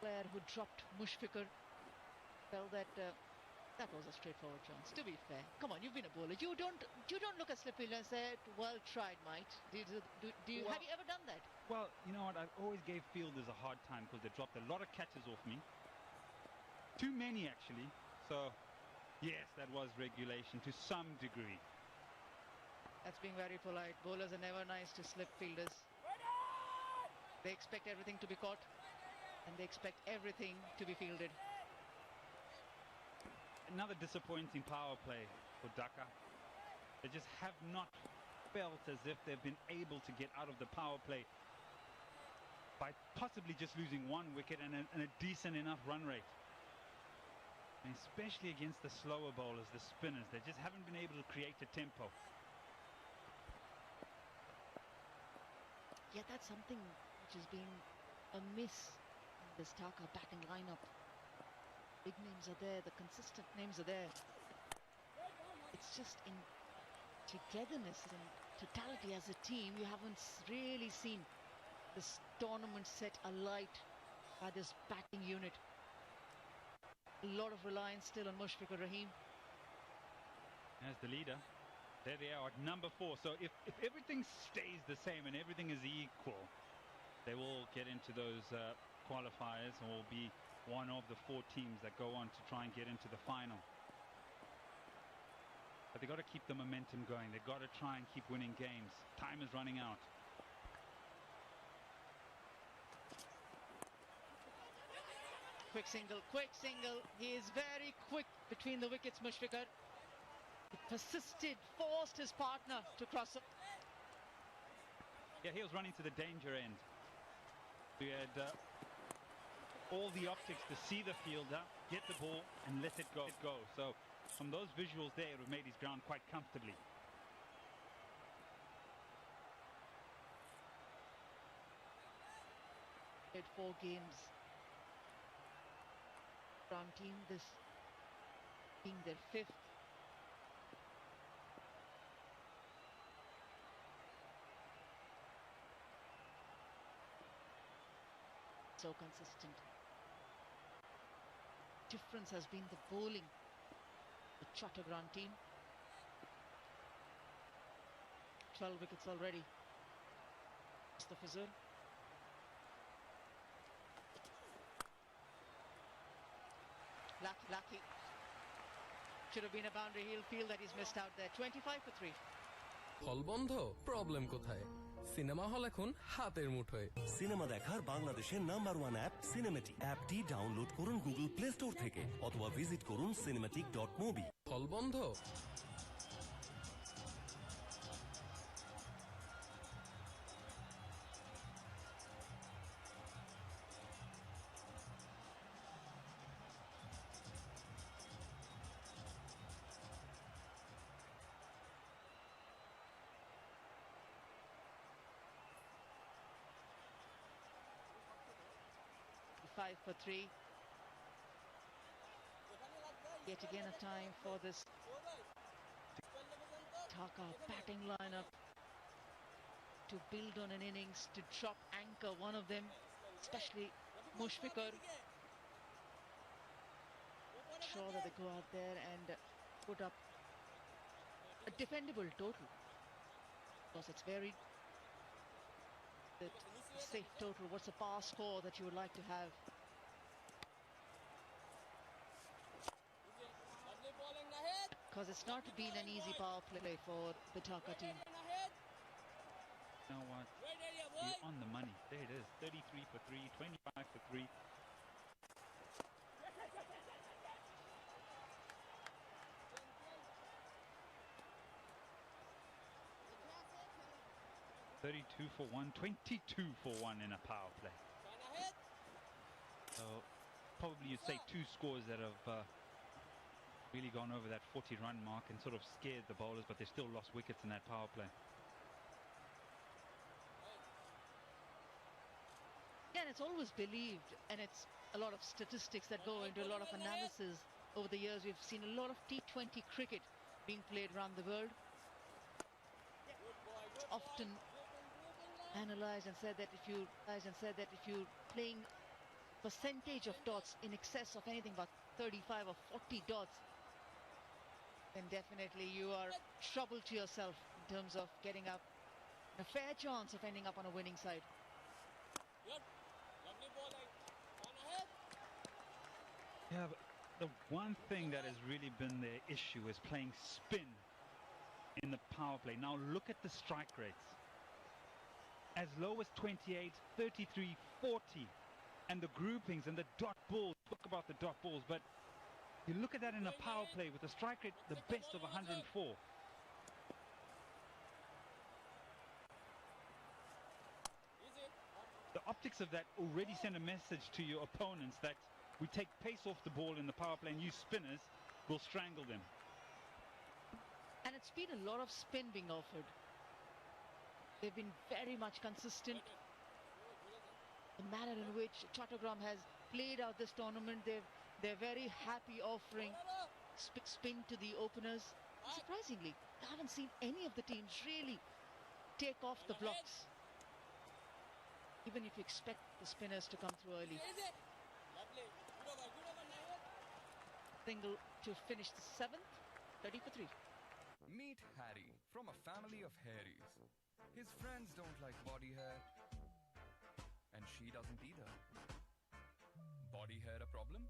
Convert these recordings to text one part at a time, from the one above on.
player who dropped Mushfiqur felt that that was a straightforward chance. To be fair, come on, you've been a bowler. You don't look at slip fielder and say, "Well tried, mate." Have you ever done that? Well, you know what? I've always gave fielders a hard time because they dropped a lot of catches off me. Too many, actually. So, yes, that was regulation to some degree. That's being very polite. Bowlers are never nice to slip fielders. They expect everything to be caught, and they expect everything to be fielded. Another disappointing power play for Dhaka. They just have not felt as if they've been able to get out of the power play by possibly just losing one wicket and a decent enough run rate. And especially against the slower bowlers, the spinners, they just haven't been able to create a tempo. Yeah, that's something which has been amiss in this Dhaka batting lineup. Big names are there, the consistent names are there. It's just in togetherness and totality as a team, you haven't really seen this tournament set alight by this batting unit. A lot of reliance still on Mushfiqur Rahim. As the leader, there they are at number 4. So if everything stays the same and everything is equal, they will get into those qualifiers and will be one of the 4 teams that go on to try and get into the final. But they've got to keep the momentum going. They've got to try and keep winning games. Time is running out. Quick single, quick single. He is very quick between the wickets, Mushfiqur. He persisted, forced his partner to cross it. Yeah, he was running to the danger end. He had all the optics to see the fielder, get the ball and let it go. So from those visuals there, it would have made his ground quite comfortably. Played 4 games. Ground team, this being their 5th. So consistent. Difference has been the bowling. The chattogram team. 12 wickets already. It's the Fazul. Lucky. Should have been a boundary. He'll feel that he's missed out there. 25 for 3. হল বন্ধ, problem কোথায়? Cinema hall এখন হাতের মুঠোয়। Cinema দেখার বাংলাদেশের number 1 app cinematic. অ্যাপটি download করুন গুগল প্লে স্টোর থেকে অথবা ভিজিট করুন cinematic.mobi। হল বন্ধ। Five for 3. Yet again a time for this Dhaka batting lineup to build on an innings, to drop anchor one of them, especially Mushfiqur. Sure that they go out there and put up a defendable total. Because it's very safe total. What's the par score that you would like to have? Because it's not been an easy power play for the Dhaka team. You know what? You're on the money. There it is. 33 for 3, 25 for 3. $32 for 1, 22 for 1 in a power play. So probably you'd say 2 scores that have really gone over that 40-run mark and sort of scared the bowlers, but they still lost wickets in that power play. Yeah, and it's always believed, and it's a lot of statistics that go into a lot of analysis. Over the years, we've seen a lot of T20 cricket being played around the world. It's often analyzed and said that if you're playing percentage of dots in excess of anything but 35 or 40 dots, then definitely you are trouble to yourself in terms of getting up a fair chance of ending up on a winning side. Lovely bowling. On ahead. Yeah, but the one thing that has really been their issue is playing spin in the power play. Now look at the strike rates. As low as 28, 33, 40. And the groupings and the dot balls. Talk about the dot balls, but you look at that in a power play with a strike rate, the best of 104. The optics of that already send a message to your opponents that we take pace off the ball in the power play and you spinners will strangle them. And it's been a lot of spin being offered. They've been very much consistent. The manner in which chattogram has played out this tournament, they're very happy offering spin to the openers. Surprisingly, I haven't seen any of the teams really take off the blocks, even if you expect the spinners to come through early. Single to finish the 7th, 30 for 3. Meet Harry from a family of hairies. His friends don't like body hair, and she doesn't either. Body hair a problem?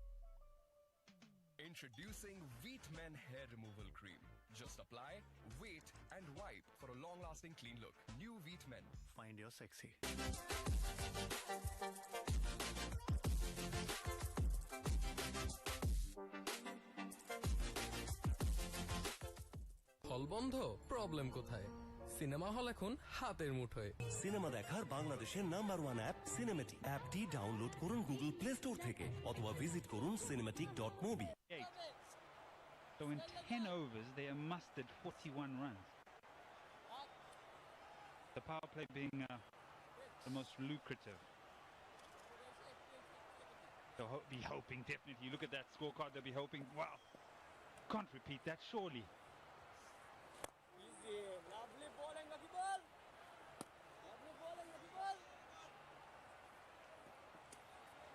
Introducing Wheat Men Hair Removal Cream. Just apply, wait, and wipe for a long-lasting clean look. New Wheat Men. Find your sexy. হল বন্ধ, problem কোথায়? Cinema hall এখন হাতের মুঠোয়। Cinema দেখার বাংলাদেশের number 1 app cinematic. অ্যাপটি download করুন গুগল প্লে স্টোর থেকে অথবা ভিজিট করুন cinematic.mobi। So in 10 overs, they are mustered 41 runs. The power play being the most lucrative. They'll be hoping, definitely. You look at that scorecard, they'll be hoping, wow, can't repeat that, surely. Easy. Lovely bowling, Lucky Ball. Lovely bowling, Lucky Ball.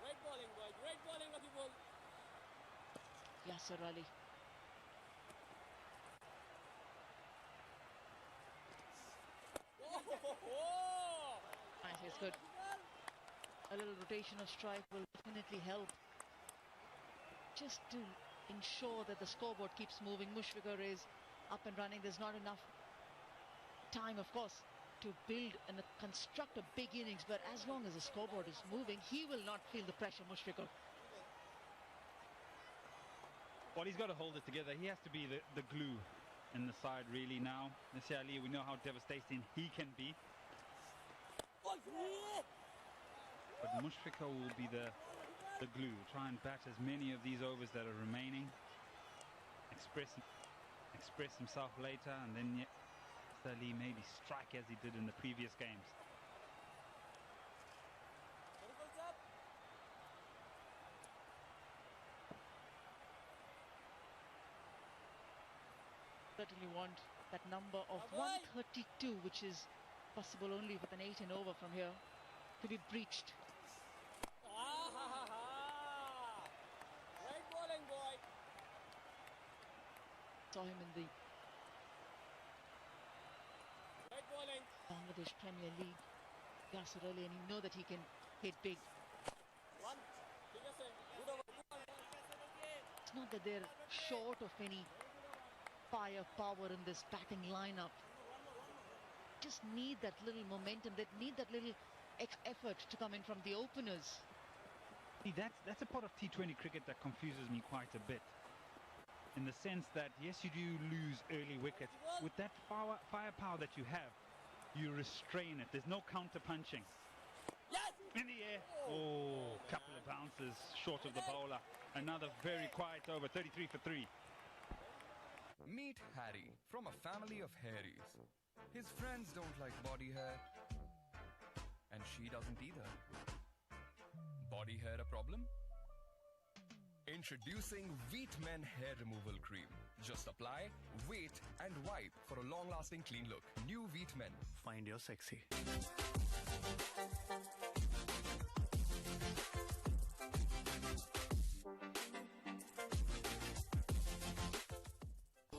Great bowling, boy. Great bowling, Lucky Ball. Yasser Ali. Nice, it's good. A little rotation of strike will definitely help, just to ensure that the scoreboard keeps moving. Mushfiqur is up and running. There's not enough time, of course, to build and construct a big innings, but as long as the scoreboard is moving, he will not feel the pressure, Mushfiqur. Well, he's got to hold it together. He has to be the glue in the side, really, now. Nasir Ali, we know how devastating he can be. But Mushfiqur will be the glue. Try and bat as many of these overs that are remaining. Express himself later, and then Ali maybe strike as he did in the previous games. Certainly want that number of 132, which is possible only with an 8 and over from here, to be breached. Great bowling, boy. Saw him in the Great bowling. Bangladesh Premier League, Yasser Ali, and you know that he can hit big. One. Good over. It's not that they're short of any firepower in this batting lineup. Just need that little momentum, they need that little effort to come in from the openers. See, that's a part of T20 cricket that confuses me quite a bit. In the sense that, yes, you do lose early wickets. With that firepower that you have, you restrain it. There's no counter-punching. Yes! In the air. Oh, couple of bounces short of the bowler. Another very quiet over, 33 for 3. Meet Harry from a family of hairies. His friends don't like body hair, and she doesn't either. Body hair a problem? Introducing Wheat Men Hair Removal Cream. Just apply, wait, and wipe for a long-lasting clean look. New Wheat Men. Find your sexy.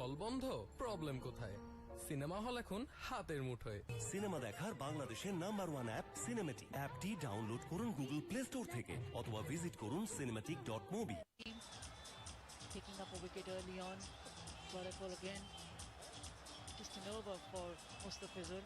হল বন্ধ, problem কোথায়? Cinema hall এখন হাতের মুঠোয়। Cinema দেখার বাংলাদেশের #1 app cinematic. অ্যাপটি download করুন গুগল প্লে স্টোর থেকে অথবা ভিজিট করুন cinematic.mobi। Picking up a wicket early on. Got a ball again. Just an over for Mustafizur.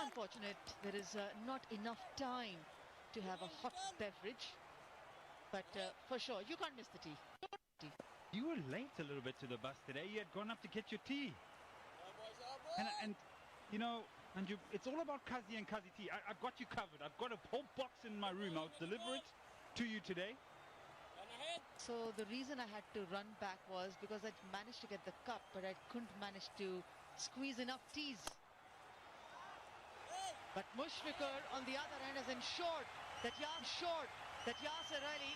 Unfortunate, there is not enough time to have a hot beverage, but for sure, you can't miss the tea. You were late a little bit to the bus today. You had gone up to get your tea. And you know, Anju, it's all about Kazi and Kazi tea. I've got you covered. I've got a whole box in my room. I'll deliver it to you today. So the reason I had to run back was because I managed to get the cup, but I couldn't manage to squeeze enough teas. But Mushfiqur on the other end has ensured that Yasser Ali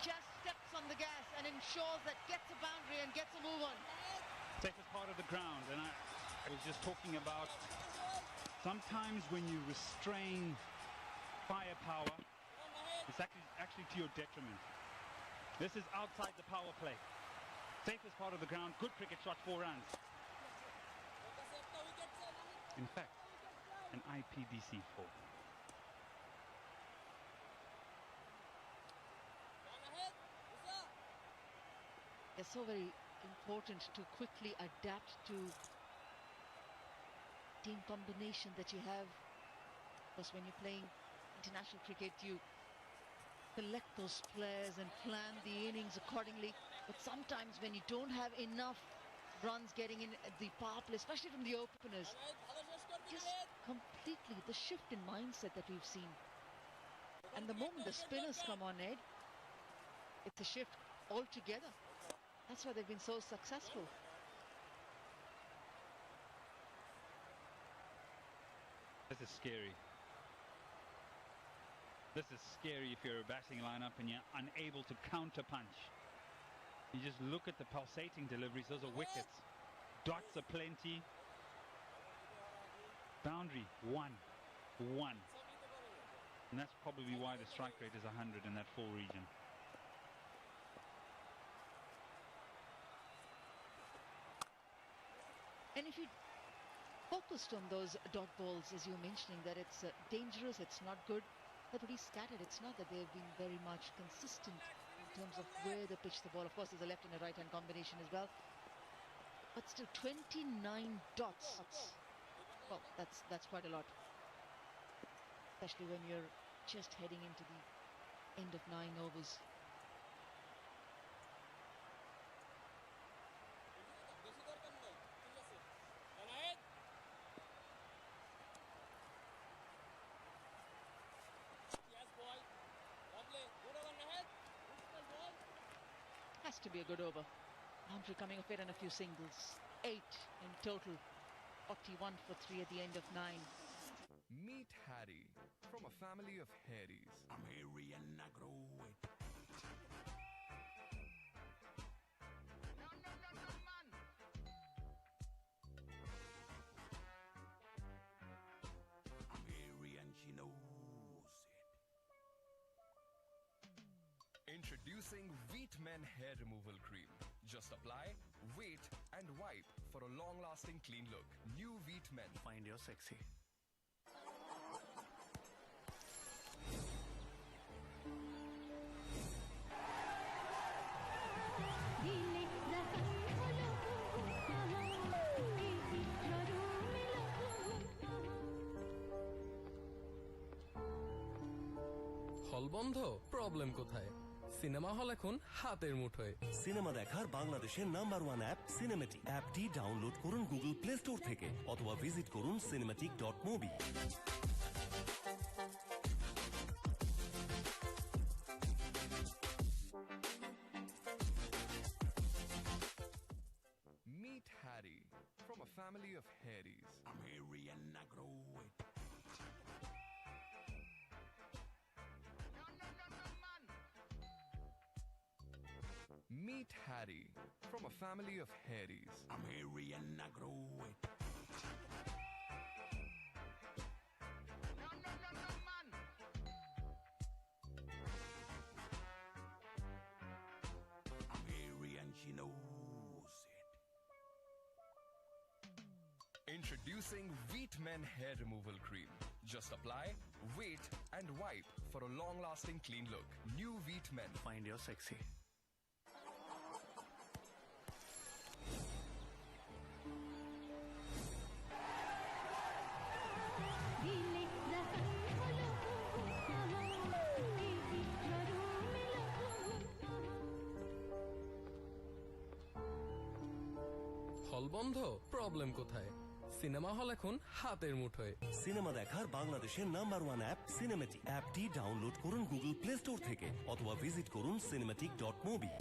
just steps on the gas and ensures that gets a boundary and gets a move on. Safest part of the ground, and I was just talking about sometimes when you restrain firepower, it's actually to your detriment. This is outside the power play. Safest part of the ground, good cricket shot, 4 runs. In fact, an IPDC 4. It's so very important to quickly adapt to team combination that you have. Because when you're playing international cricket, you select those players and plan the innings accordingly. But sometimes when you don't have enough runs getting in at the power play, especially from the openers, just completely the shift in mindset that we've seen. And the moment the spinners come on, Ed, it's a shift altogether. That's why they've been so successful. This is scary. This is scary if you're a batting lineup and you're unable to counter punch. You just look at the pulsating deliveries. Those are wickets. Dots are plenty. Boundary, 1. And that's probably why the strike rate is 100 in that full region. And if you focused on those dot balls, as you were mentioning, that it's dangerous, it's not good, they're pretty scattered. It's not that they've been very much consistent in terms of where they pitch the ball. Of course, there's a left and a right-hand combination as well. But still, 29 dots. Well, that's quite a lot. Especially when you're just heading into the end of 9 overs. Has to be a good over. Boundary coming off it and a few singles. 8 in total. 41 for 3 at the end of 9. Meet Harry from a family of Harrys. I'm hairy and I grow it. I'm hairy and she knows it. Introducing Wheat Men Hair Removal Cream. Just apply, wait, and wipe for a long-lasting clean look. New Wheat Men. Find your sexy. হল বন্ধ, problem কোথায়? Cinema hall এখন হাতের মুঠোয়। Cinema দেখার বাংলাদেশের #1 app cinematic. অ্যাপটি download করুন গুগল প্লে স্টোর থেকে অথবা ভিজিট করুন cinematic.mobi। Meet Harry from a family of Harrys. I'm hairy and I grow it. Meet Harry from a family of hairies. I'm hairy and I grow it. I'm hairy and she knows it. Introducing Wheat Men Hair Removal Cream. Just apply, wait, and wipe for a long-lasting clean look. New Wheat Men. Find your sexy. হল বন্ধ, problem কোথায়? Cinema hall এখন হাতের মুঠোয়। Cinema দেখার বাংলাদেশের number one app cinematic. অ্যাপটি download করুন গুগল প্লে স্টোর থেকে অথবা ভিজিট করুন cinematic.mobi।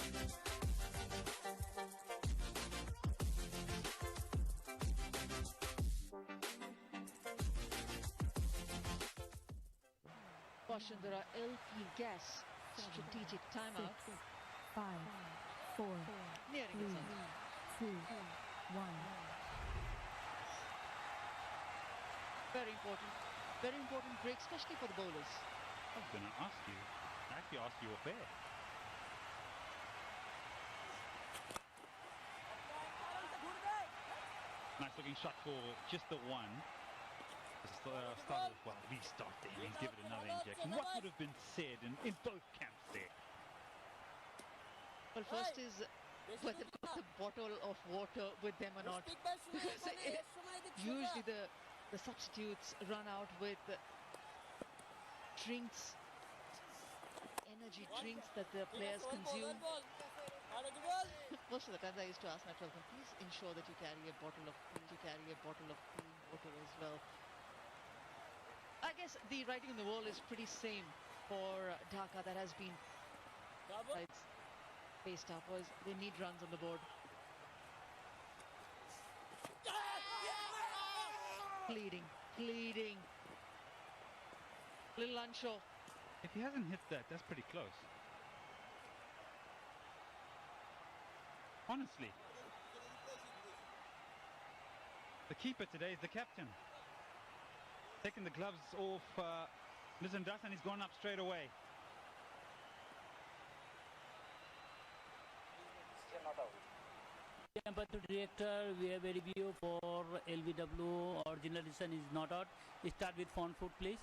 Bashundhara LP Gas strategic timeout. 5, 4, Nearing its end. 2, 1. Very important break, especially for the bowlers. I was going to ask you. I actually asked you off air. Nice looking shot for just the one. Start off well, restart there, and he's given it another injection. What would have been said in both camps there? Well, first is whether they've got the bottle of water with them or not. Because usually the substitutes run out with drinks, energy drinks that the players consume. Most of the times I used to ask my children, please ensure that you carry a bottle of clean water as well. I guess the writing on the wall is pretty same for Dhaka. That has been faced upwards. They need runs on the board. Pleading. Little unsure. If he hasn't hit that, that's pretty close. Honestly. The keeper today is the captain. Taking the gloves off Lizendas, and he's gone up straight away. Temperature director, we have a review for LBW. Original edition is not out. Start with front foot, please.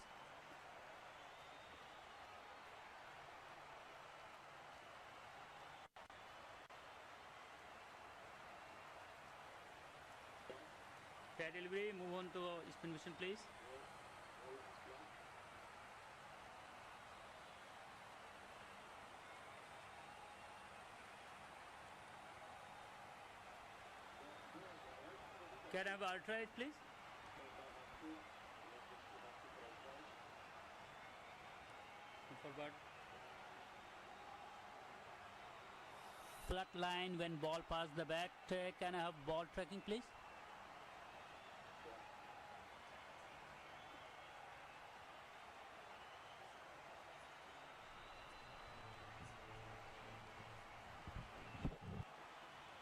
Fair delivery. Move on to spin mission, please. Can I have ultra it, please? Forward. Flat line when ball pass the back. Can I have ball tracking, please?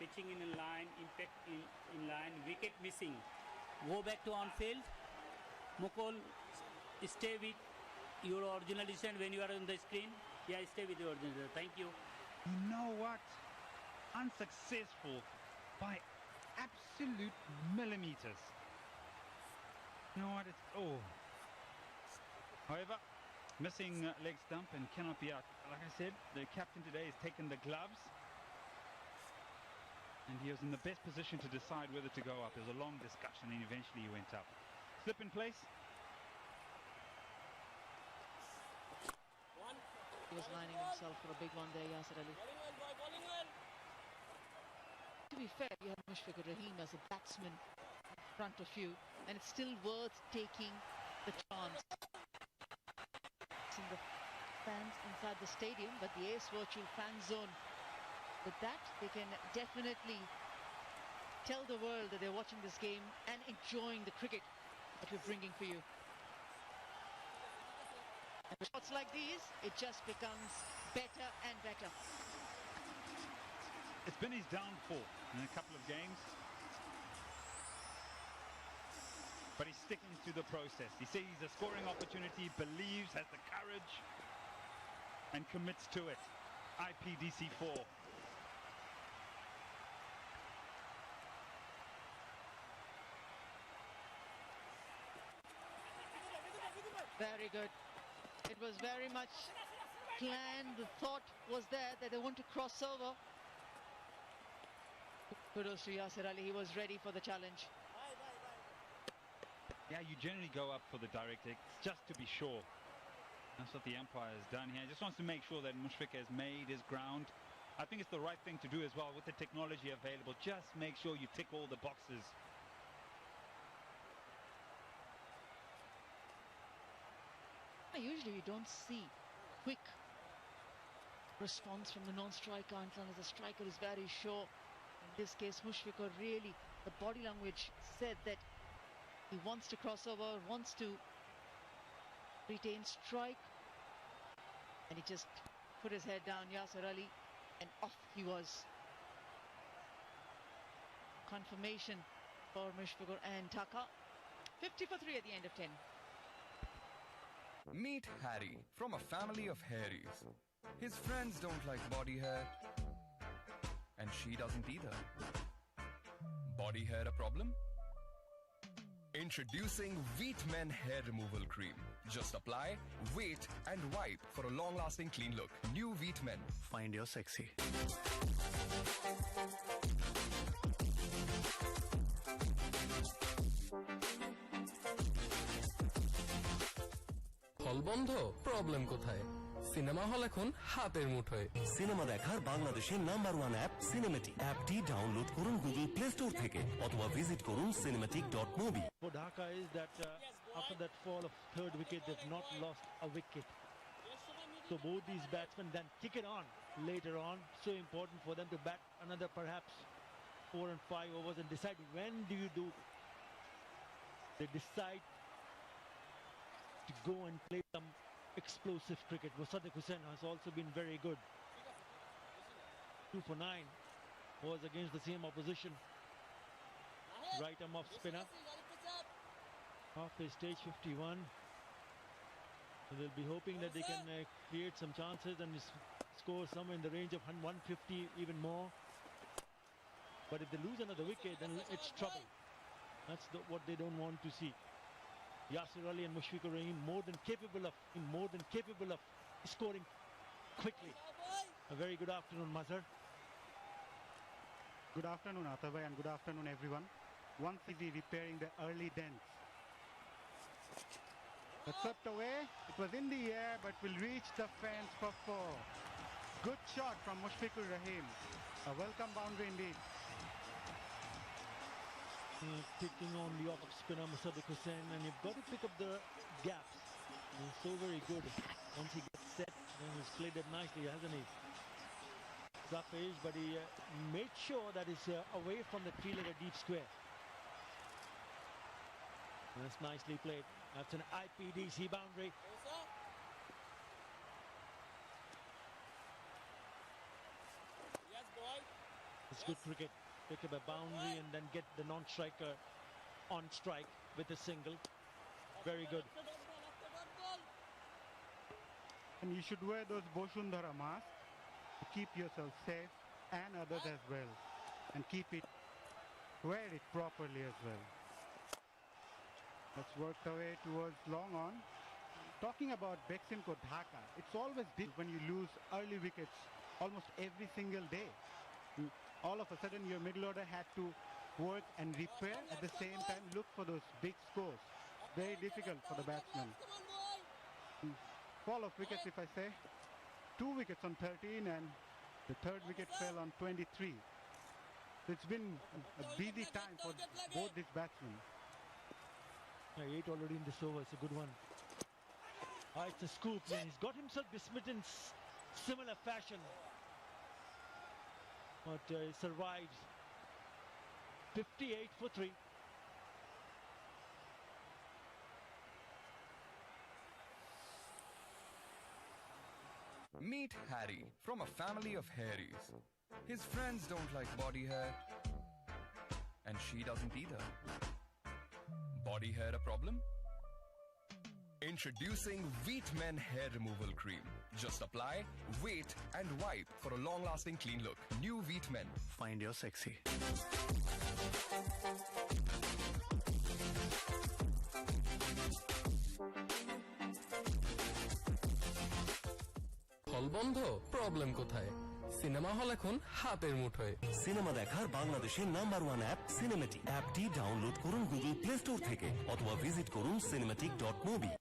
Pitching in a line, impact in line, wicket missing. Go back to on field. Mukul, stay with your original decision when you are on the screen. Yeah, stay with your original. Thank you. You know what? Unsuccessful by absolute millimeters. You know what? However, missing leg stump and cannot be out. Like I said, the captain today has taken the gloves. And he was in the best position to decide whether to go up. There was a long discussion and eventually he went up. Slip in place. He was lining himself for a big one there, Yasir Ali. To be fair, you have Mushfiqur Rahim as a batsman in front of you, and it's still worth taking the chance. In the fans inside the stadium, but the Ace Virtual Fan Zone, with that, they can definitely tell the world that they're watching this game and enjoying the cricket that we're bringing for you. And shots like these, it just becomes better and better. It's been his downfall in a couple of games. But he's sticking to the process. He sees a scoring opportunity, believes, has the courage, and commits to it. IPDC 4. Very good. It was very much planned. The thought was there that they want to cross over. Kudos to Yasir Ali. He was ready for the challenge. Yeah, you generally go up for the direct hit just to be sure. That's what the umpire has done here. Just wants to make sure that Mushfiq has made his ground. I think it's the right thing to do as well with the technology available. Just make sure you tick all the boxes. Usually you don't see quick response from the non-striker until the striker is very sure. In this case, Mushfiq really, the body language said that he wants to cross over, wants to retain strike, and he just put his head down, Yasir Ali, and off he was. Confirmation for Mushfiq and Dhaka. 50 for 3 at the end of 10. Meet Harry from a family of hairies. His friends don't like body hair, and she doesn't either. Body hair a problem? Introducing Wheat Men Hair Removal Cream. Just apply, wait, and wipe for a long-lasting clean look. New Wheat Men. Find your sexy. হল বন্ধ problem কোথায় cinema hall এখন হাতের মুঠোয় cinema দেখার বাংলাদেশের number 1 app cinematic অ্যাপটি download করুন গুগল প্লে স্টোর থেকে অথবা ভিজিট করুন cinematic.mobi For Dhaka is that after that fall of third wicket, they've not lost a wicket. So both these batsmen then kick it on later on. So important for them to bat another perhaps 4 and 5 overs and decide when do you do. They decide to go and play some explosive cricket. Musaddiq Hussain has also been very good. 2 for 9 was against the same opposition. Right arm off spinner. Halfway stage 51. So they'll be hoping that they can create some chances and score somewhere in the range of 150, even more. But if they lose another wicket, then it's trouble. That's what they don't want to see. Yasir Ali and Mushfiq Rahim more than capable of scoring quickly. A very good afternoon, Mazhar. Good afternoon, Atabhai, and good afternoon, everyone. Once again repairing the early dents. It swept away. It was in the air, but will reach the fence for 4. Good shot from Mushfiq Rahim. A welcome boundary indeed. Picking on the off spinner Musaddiq Hussain, and you've got to pick up the gaps. He's so very good. Once he gets set, then he's played it nicely, hasn't he? Rough edge, but he made sure that he's away from the field at a deep square. That's nicely played. That's an IPDC boundary. It's good cricket. Pick up a boundary and then get the non-striker on strike with a single. Very good. And you should wear those Boshundhara masks to keep yourself safe and others as well. And wear it properly as well. That's worked away towards long on. Talking about Beximco Dhaka, it's always difficult when you lose early wickets almost every single day. All of a sudden your middle order had to work and repair at the same time, look for those big scores. Very difficult for the batsman. Fall of wickets, if I say. 2 wickets on 13 and the third wicket fell on 23. So it's been a busy time for both these batsmen. 8 already in this over. It's a good one. It's a scoop, and he's got himself besmitten in similar fashion. But he survives. 58 for 3. Meet Harry from a family of hairies. His friends don't like body hair, and she doesn't either. Body hair a problem? Introducing Wheat Men Hair Removal Cream. Just apply, wait, and wipe for a long-lasting clean look. New Wheat Men. Find your sexy. হল বন্ধ problem কোথায় cinema hall এখন হাতের মুঠোয় cinema দেখার বাংলাদেশের number 1 app সিনেমেটি অ্যাপটি download করুন গুগল প্লে স্টোর থেকে অথবা ভিজিট করুন cinematic.mobi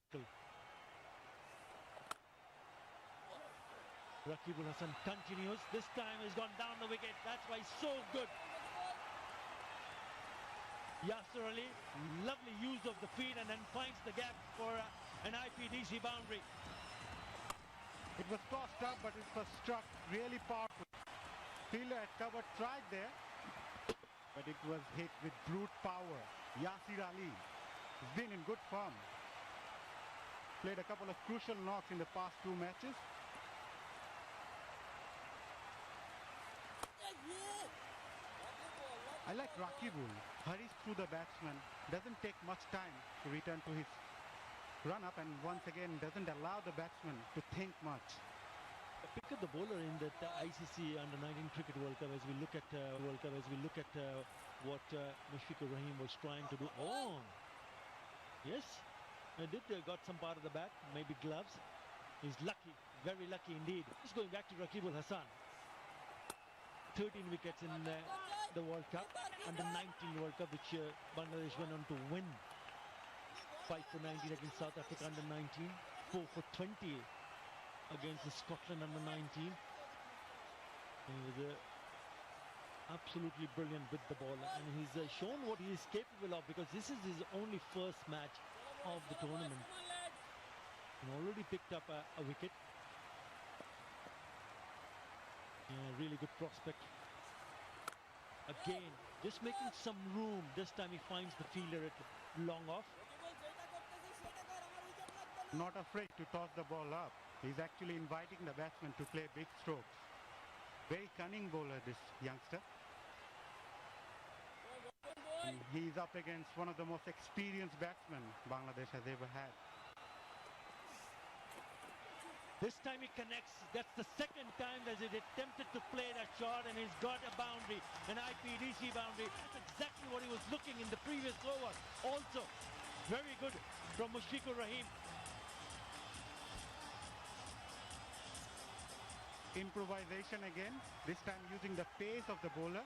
Rakibul Hassan continues. This time he's gone down the wicket. That's why he's so good. Yasser Ali, lovely use of the feet and then finds the gap for an IPDC boundary. It was tossed up, but it was struck really powerful. Fielder had covered, tried there, but it was hit with brute power. Yasser Ali has been in good form. Played a couple of crucial knocks in the past 2 matches. I like Rakibul. Hurries through the batsman, doesn't take much time to return to his run-up, and once again doesn't allow the batsman to think much. Pick up the bowler in that ICC Under-19 Cricket World Cup as we look at what Mushfiqur Rahim was trying to do. Oh, yes, he did got some part of the bat, maybe gloves. He's lucky, very lucky indeed. Just going back to Rakibul Hassan. 13 wickets in the World Cup, Under-19 World Cup, which Bangladesh went on to win. 5 for 19 against South Africa Under-19, 4 for 20 against the Scotland Under-19. He was absolutely brilliant with the ball, and he's shown what he is capable of, because this is his only first match of the tournament. He already picked up a wicket. Really good prospect. Again, just making some room. This time he finds the fielder at long off. Not afraid to toss the ball up. He's actually inviting the batsman to play big strokes. Very cunning bowler, this youngster. He's up against one of the most experienced batsmen Bangladesh has ever had. This time he connects. That's the second time that he attempted to play that shot, and he's got a boundary, an IPDC boundary. That's exactly what he was looking in the previous over. Also, very good from Mushfiqur Rahim. Improvisation again, this time using the pace of the bowler.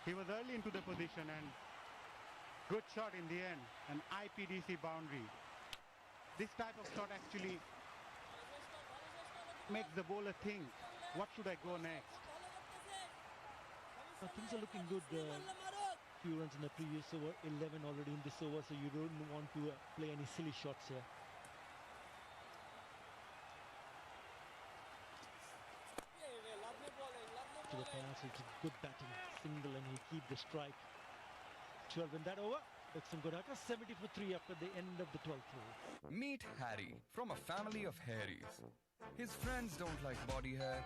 He was early into the position, and good shot in the end, an IPDC boundary. This type of shot actually makes the bowler think, what should I go next? Things are looking good. Few runs in the previous over, 11 already in this over, so you don't want to play any silly shots here. To the pass, it's good batting, single, and he'll keep the strike. 12 in that over. Beximco dhaka 70 for 3 after the end of the 12th over. Meet Harry from a family of hairies. His friends don't like body hair,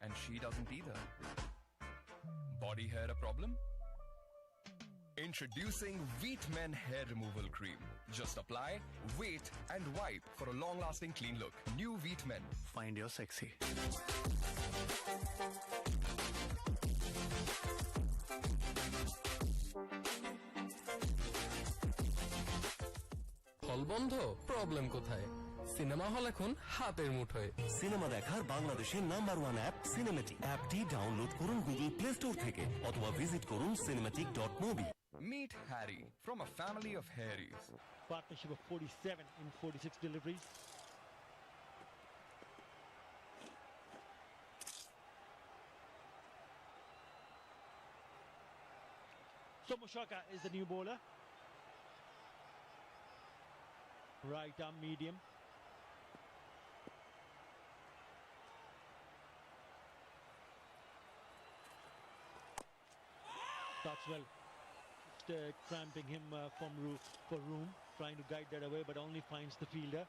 and she doesn't either. Body hair a problem? Introducing Wheat Men Hair Removal Cream. Just apply, wait, and wipe for a long-lasting clean look. New Wheat Men. Find your sexy. হল বন্ধ problem কোথায় cinema hall এখন হাতের মুঠোয় cinema দেখার বাংলাদেশের number 1 app সিনেমেটি অ্যাপটি download করুন গুগল প্লে স্টোর থেকে অথবা ভিজিট করুন cinematic.mobi Meet Harry from a family of hairies. Partnership of 47 in 46 deliveries. Somoshaka is the new bowler. Right arm medium. Starts well. Just cramping him for room, trying to guide that away, but only finds the fielder.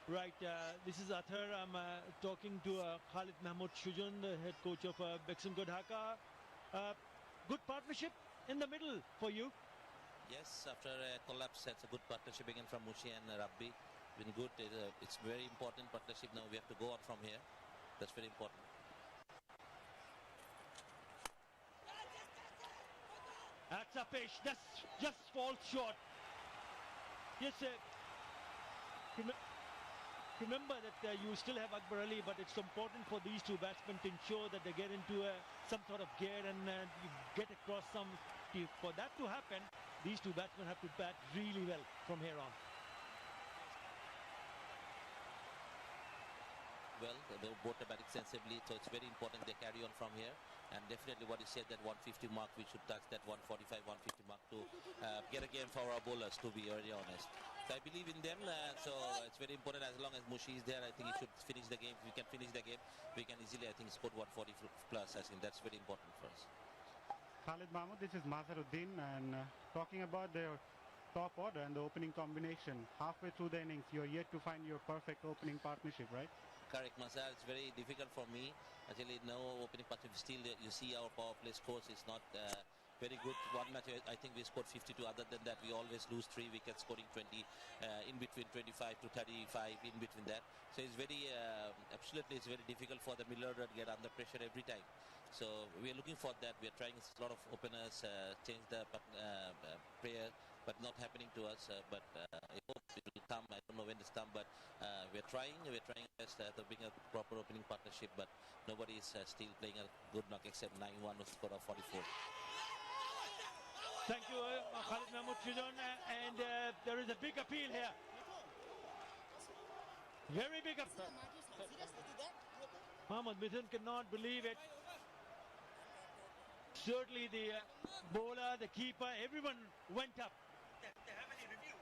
Right, this is Athar. I'm talking to Khalid Mahmoud Shujan, the head coach of beximco Dhaka. Good partnership in the middle for you. Yes, after a collapse, it's a good partnership again from Mushi and Rabbi. Been good. It's very important partnership now. We have to go on from here. That's very important. That's a fish. That's just falls short. Yes, remember that you still have Akbar Ali, but it's important for these two batsmen to ensure that they get into some sort of gear and you get across some. For that to happen, these two batsmen have to bat really well from here on. Well, they both are batting sensibly, so it's very important they carry on from here. And definitely what you said, that 150 mark, we should touch that 145, 150 mark to get a game for our bowlers, to be very honest. So I believe in them, so it's very important. As long as Mushi is there, I think he should finish the game. If we can finish the game, we can easily, I think, score 140 plus. I think that's very important for us. Khalid Mahmood, this is Mazharuddin, and talking about their top order and the opening combination. Halfway through the innings, you're yet to find your perfect opening partnership, right? Correct, Mazhar. It's very difficult for me. Actually, no opening partnership. Still, you see our power play scores is not very good. One match, I think we scored 52. Other than that, we always lose 3 wickets, scoring 20, in between 25 to 35, in between that. So it's very, absolutely, it's very difficult for the middle order to get under pressure every time. So we are looking for that. We are trying a lot of openers, change the prayer, but not happening to us. But I hope it will come. I don't know when it's come, but we're trying best to bring a proper opening partnership. But nobody is still playing a good knock except 9-1 who scored a 44. Thank you, Khalid Mahmoud Shujan. And there is a big appeal here. Very big appeal. Mohammad Mithun cannot believe it. Certainly the bowler, the keeper, everyone went up. They have any review?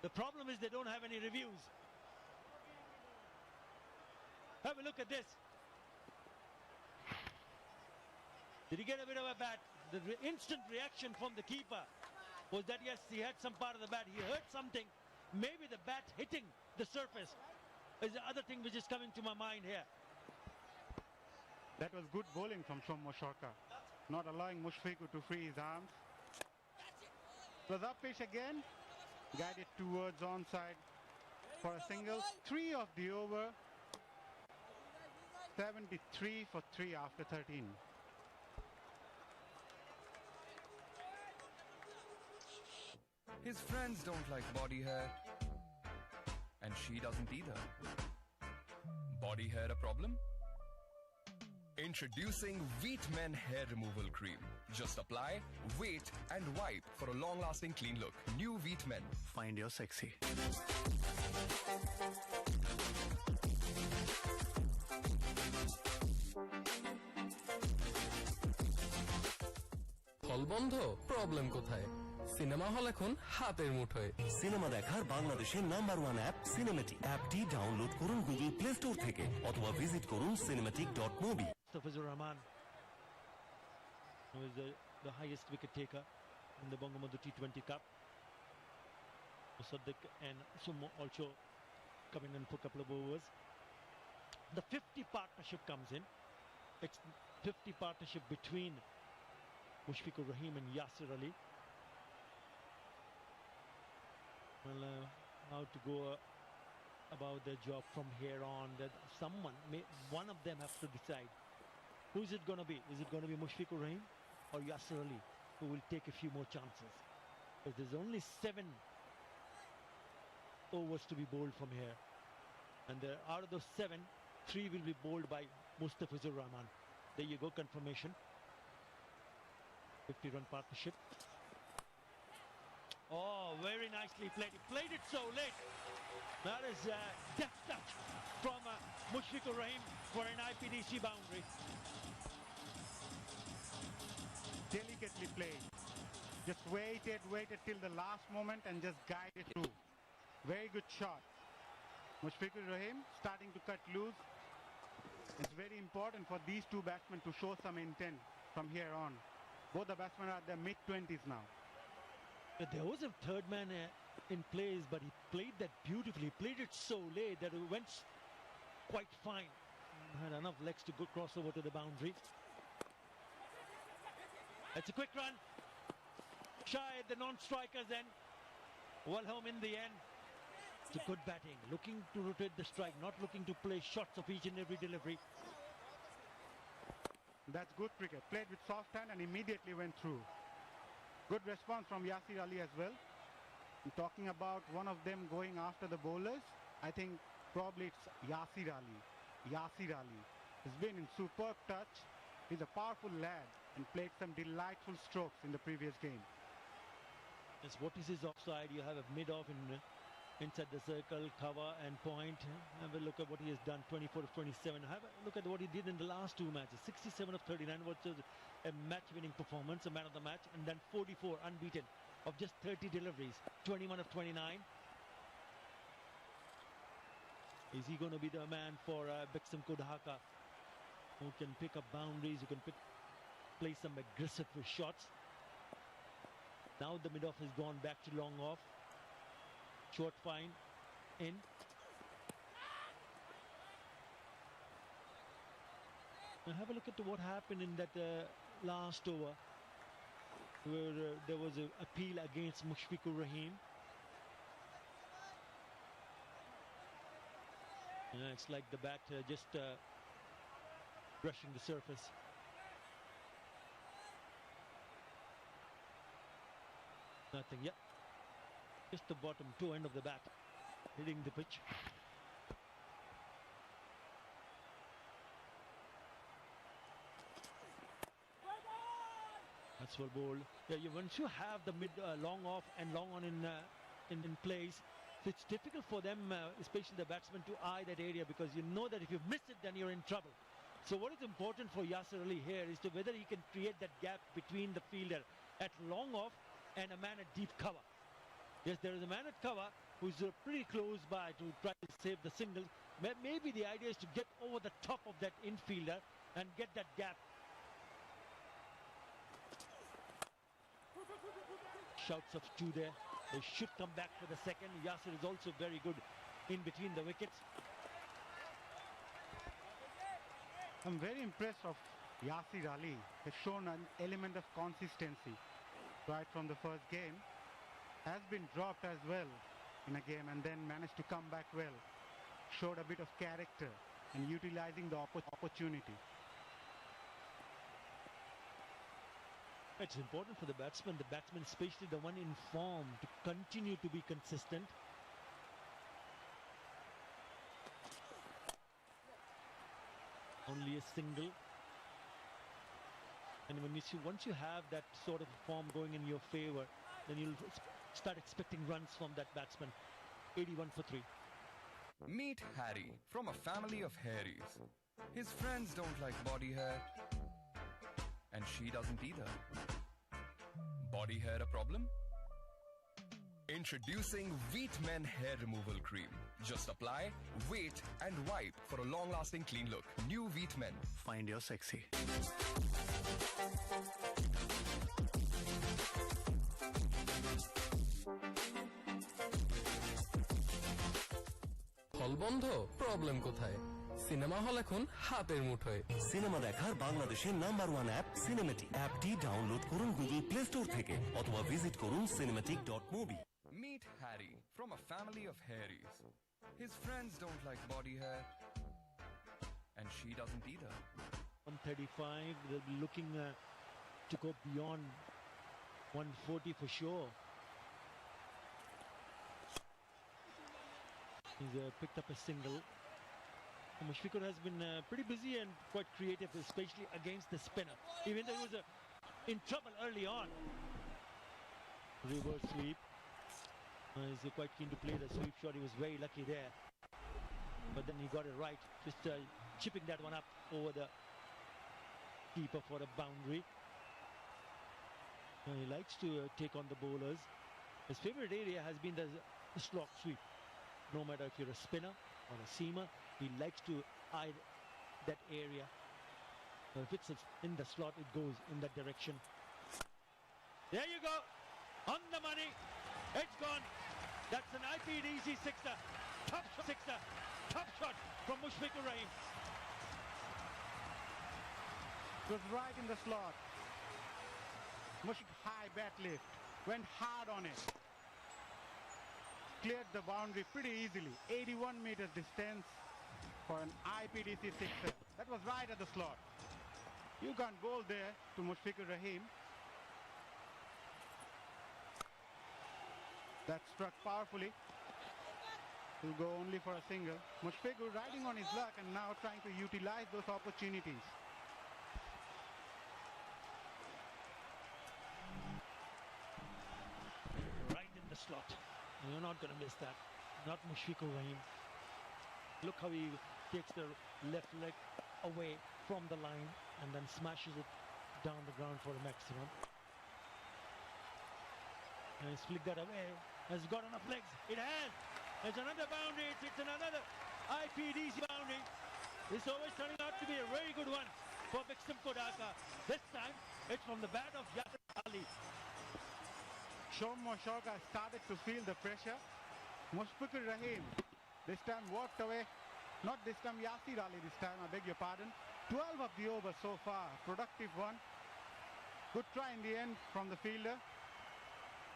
The problem is they don't have any reviews. Have a look at this. Did he get a bit of a bat? The instant reaction from the keeper was that yes, he had some part of the bat. He heard something. Maybe the bat hitting the surface is the other thing which is coming to my mind here. That was good bowling from Sommo Shorka, not allowing Mushfiqur to free his arms. It was up pitch again, guided towards onside for a single. 3 of the over, 73 for 3 after 13. His friends don't like body hair, and she doesn't either. Body hair a problem? Introducing Wheat Men Hair Removal Cream. Just apply, wait, and wipe for a long-lasting clean look. New Wheat Men. Find your sexy. হল বন্ধ problem কোথায় cinema hall এখন হাতের মুঠোয় cinema দেখার বাংলাদেশের number 1 app cinematic অ্যাপটি download করুন গুগল প্লে স্টোর থেকে অথবা ভিজিট করুন cinematic.mobi. Mustafizur Rahman, who is the highest wicket taker in the Bangabandhu T20 Cup. Musaddiq and Summo also coming in for a couple of overs. The 50 partnership comes in. It's 50 partnership between Mushfiqur Rahim and Yasir Ali. Well, how to go about their job from here on? That one of them has to decide. Who is it going to be? Is it going to be Mushfiqur Rahim or Yasir Ali, who will take a few more chances? Because there's only 7 overs to be bowled from here. And out of those 7, 3 will be bowled by Mustafizur Rahman. There you go, confirmation. 50-run partnership. Oh, very nicely played. He played it so late. That is a deft touch from Mushfiqur Rahim for an IPDC boundary. Delicately played. Just waited till the last moment and just guided through. Very good shot. Mushfiqur Rahim starting to cut loose. It's very important for these two batsmen to show some intent from here on. Both the batsmen are at their mid-20s now. There was a third man in place, but he played that beautifully. He played it so late that it went quite fine. Had enough legs to go cross over to the boundary. It's a quick run. Shy at the non-strikers then. Well home in the end. It's a good batting. Looking to rotate the strike, not looking to play shots of each and every delivery. That's good cricket. Played with soft hand and immediately went through. Good response from Yasir Ali as well. And talking about one of them going after the bowlers, I think probably it's Yasir Ali. Yasir Ali has been in superb touch. He's a powerful lad and played some delightful strokes in the previous game. Yes, what is his offside? You have a mid-off inside the circle, cover and point. Have a look at what he has done, 24 of 27. Have a look at what he did in the last two matches. 67 of 39, which was a match-winning performance, a man of the match, and then 44 unbeaten of just 30 deliveries, 21 of 29. Is he going to be the man for beximco Dhaka, who can pick up boundaries, who can play some aggressive shots? Now the mid-off has gone back to long off. Short fine in. Now have a look at what happened in that last over, where there was an appeal against Mushfiqur Rahim. It's like the bat just brushing the surface. Nothing yet. Just the bottom toe end of the bat hitting the pitch. That's well bowled. Yeah, once you have the mid long off and long on in place, it's difficult for them, especially the batsmen, to eye that area, because you know that if you miss it, then you're in trouble. So what is important for Yasir Ali here is to whether he can create that gap between the fielder at long off and a man at deep cover. Yes, there is a man at cover who's pretty close by to try to save the single. Maybe the idea is to get over the top of that infielder and get that gap. Shouts of two there. They should come back for the second. Yasir is also very good in between the wickets. I'm very impressed of Yasir Ali. Has shown an element of consistency right from the first game. Has been dropped as well in a game and then managed to come back well. Showed a bit of character and utilizing the opportunity. It's important for the batsman, especially the one in form, to continue to be consistent. Only a single. And once you have that sort of form going in your favor, then you'll start expecting runs from that batsman. 81 for 3. Meet Harry from a family of hairies. His friends don't like body hair, and she doesn't either. Body hair a problem? Introducing Wheat Men Hair Removal Cream. Just apply, wait, and wipe for a long-lasting clean look. New Wheat Men. Find your sexy. হল বন্ধ, problem কোথায়? Cinema hall এখন হাতের মুঠোয়। Cinema দেখার বাংলাদেশের #1 app cinematic. অ্যাপটি download করুন গুগল প্লে স্টোর থেকে অথবা ভিজিট করুন cinematic.movie। Meet Harry from a family of hairies. His friends don't like body hair, and she doesn't either. 135, they'll be looking to go beyond 140 for sure. He's picked up a single. Mushfiqur has been pretty busy and quite creative, especially against the spinner. Even though he was in trouble early on. Reverse sweep. He's quite keen to play the sweep shot. He was very lucky there. But then he got it right. Just chipping that one up over the keeper for a boundary. He likes to take on the bowlers. His favorite area has been the slot sweep. No matter if you're a spinner or a seamer, he likes to eye that area. So if it's in the slot, it goes in that direction. There you go. On the money. It's gone. That's an IPDC sixer. Top shot, sixer. Top shot from Mushfiqur Rahim. It was right in the slot. Mushfiq high bat lift. Went hard on it. Cleared the boundary pretty easily. 81 meters distance for an IPDC sixer. That was right at the slot. You can't bowl there to Mushfiqur Rahim. That struck powerfully. He'll go only for a single. Mushfiqur riding on his luck and now trying to utilize those opportunities. Right in the slot. You're not going to miss that. Not Mushfiqur Rahim. Look how he takes the left leg away from the line and then smashes it down the ground for a maximum. And he's flicked that away. Has it got enough legs? It has. There's another boundary. It's another IPDC boundary. This over is turning out to be a very good one for beximco Dhaka. This time, it's from the bat of Yasir Ali. Shomo Shoka started to feel the pressure. Mushfiqur Rahim this time walked away. Not this time Yasir Ali this time, I beg your pardon. 12 of the over so far. Productive one. Good try in the end from the fielder.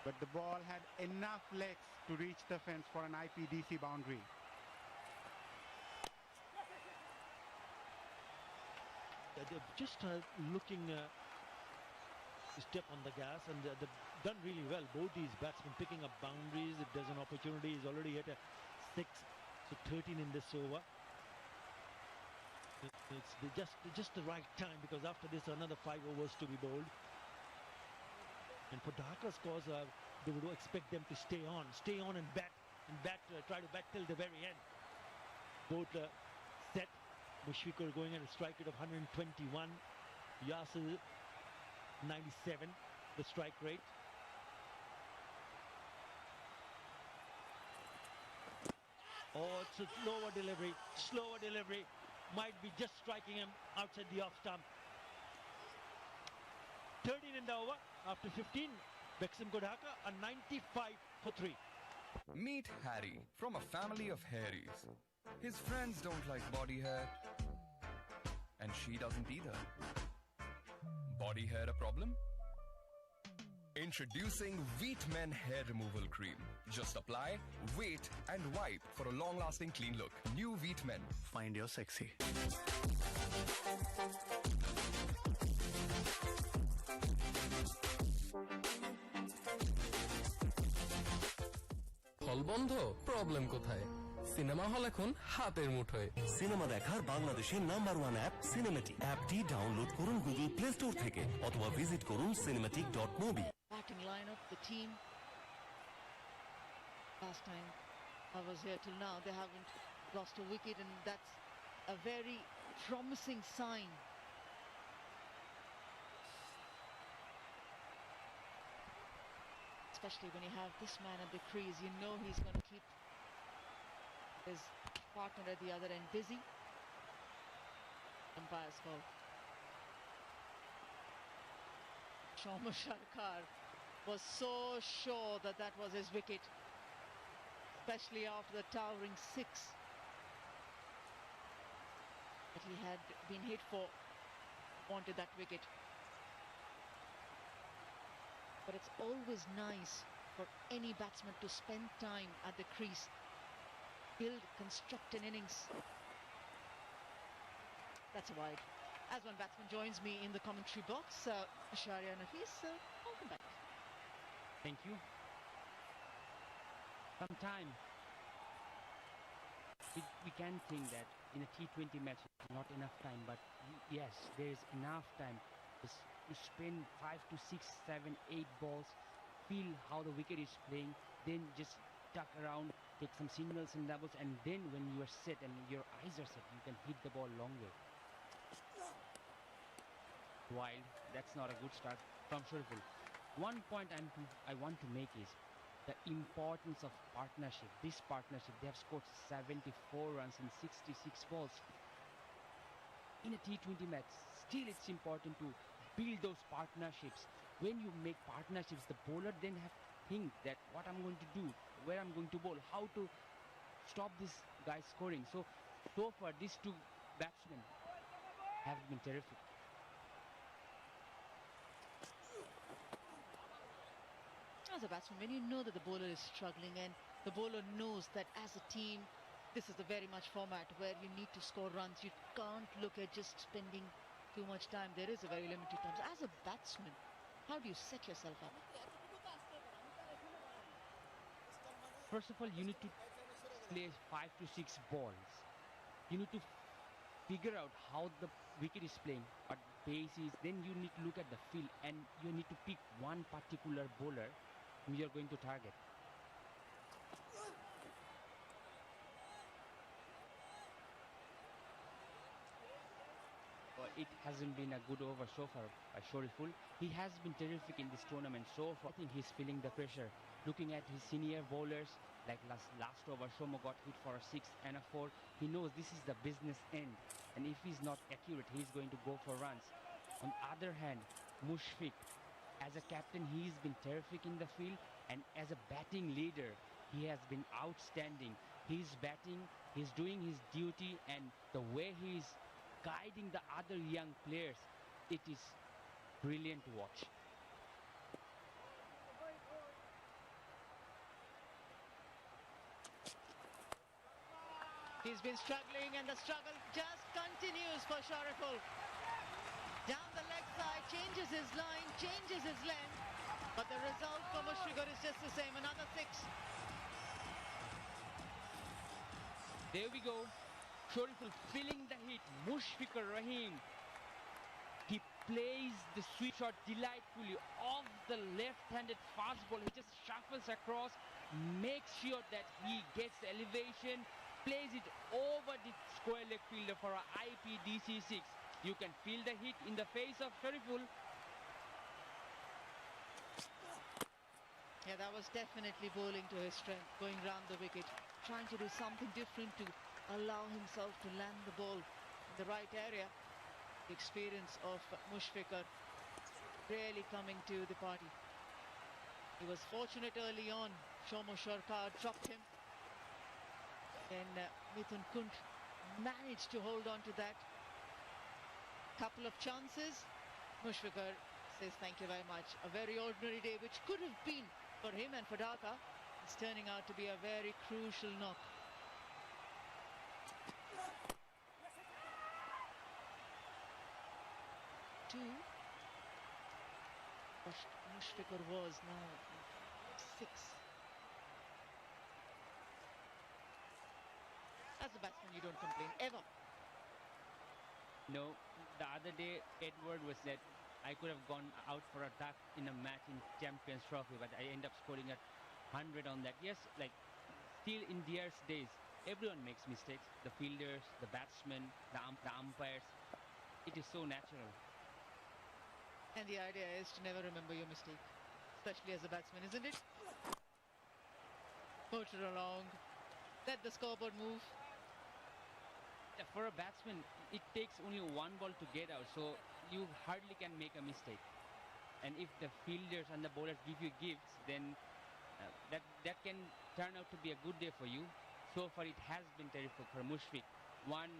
But the ball had enough legs to reach the fence for an IPDC boundary. They're just looking to step on the gas, and they've done really well. Both these batsmen picking up boundaries. If there's an opportunity, he's already hit a 6, so 13 in this over. It's just the right time, because after this another 5 overs to be bowled. And for Dhaka's cause, they would expect them to stay on and bat, try to bat till the very end. Both set. Mushfiqur going at a strike rate of 121. Yasir 97, the strike rate. Oh, it's a slower delivery. Might be just striking him outside the off stump. 13 in the over. After 15, beximco Dhaka a 95 for 3. Meet Harry from a family of hairies. His friends don't like body hair, and she doesn't either. Body hair a problem? Introducing Wheat Men Hair Removal Cream. Just apply, wait, and wipe for a long-lasting clean look. New Wheat Men. Find your sexy. হল বন্ধ, problem কোথায়? Cinema hall এখন হাতের মুঠোয়। Cinema দেখার বাংলাদেশের #1 app cinematic. অ্যাপটি download করুন গুগল প্লে স্টোর থেকে অথবা ভিজিট করুন cinematic.mobi। Batting lineup, the team. Last time I was here till now, they haven't lost a wicket, and that's a very promising sign. Especially when you have this man at the crease, you know he's going to keep his partner at the other end busy. Umpire's call. Shomo Sharkar was so sure that that was his wicket, especially after the towering 6 that he had been hit for. Wanted that wicket. But it's always nice for any batsman to spend time at the crease, construct an innings. That's a wide. As one batsman joins me in the commentary box, Asharia Nafis, welcome back. Thank you. Sometime we can think that in a T20 match not enough time, but yes, there is enough time to spend 5 to 6, 7, 8 balls, feel how the wicket is playing, then just duck around, take some signals and doubles, and then when you are set and your eyes are set, you can hit the ball long way. Wild, that's not a good start from Shurful. One point I want to make is the importance of partnership. This partnership, they have scored 74 runs in 66 balls. In a T20 match, still it's important to build those partnerships. When you make partnerships, the bowler then think that what I'm going to do, where I'm going to bowl, how to stop this guy scoring. So far, these two batsmen have been terrific. As a batsman, when you know that the bowler is struggling and the bowler knows that as a team, this is the very much format where you need to score runs. You can't look at just spending too much time. There is a very limited time. So as a batsman, how do you set yourself up? First of all, you need to play 5 to 6 balls. You need to figure out how the wicket is playing, what base is. Then you need to look at the field and you need to pick one particular bowler who you are going to target. It hasn't been a good over so far by Shoriful. He has been terrific in this tournament so far. I think he's feeling the pressure. Looking at his senior bowlers, like last over, Shomo got hit for a 6 and a 4. He knows this is the business end. And if he's not accurate, he's going to go for runs. On the other hand, Mushfiq, as a captain, he's been terrific in the field. And as a batting leader, he has been outstanding. He's batting, he's doing his duty, and the way he's guiding the other young players, it is brilliant to watch. He's been struggling and the struggle just continues for Shariful. Down the leg side, changes his line, changes his length, but the result for Mushfiqur is just the same, another 6. There we go. Shoriful feeling the hit. Mushfiqur Rahim. He plays the sweep shot delightfully off the left-handed fast ball. He just shuffles across, makes sure that he gets the elevation, plays it over the square leg fielder for a IPDC 6. You can feel the hit in the face of Shariful. Yeah, that was definitely bowling to his strength, going round the wicket, trying to do something different to allow himself to land the ball in the right area. The experience of Mushfiqur really coming to the party. He was fortunate early on. Shomo Sharkar dropped him. And Mithun Kunt managed to hold on to that. Couple of chances. Mushfiqur says thank you very much. A very ordinary day, which could have been for him and for Dhaka, is turning out to be a very crucial knock. Mushfiqur was now 6. As a batsman, you don't complain ever. No, the other day Edward was that I could have gone out for a duck in a match in Champions Trophy, but I end up scoring at 100 on that. Yes, like still in Deer's days, everyone makes mistakes. The fielders, the batsmen, the umpires. It is so natural. And the idea is to never remember your mistake, especially as a batsman, isn't it? Motor along, let the scoreboard move. Yeah, for a batsman, it takes only one ball to get out, so you hardly can make a mistake. And if the fielders and the bowlers give you gifts, then that can turn out to be a good day for you. So far, it has been terrific for Mushfiq. One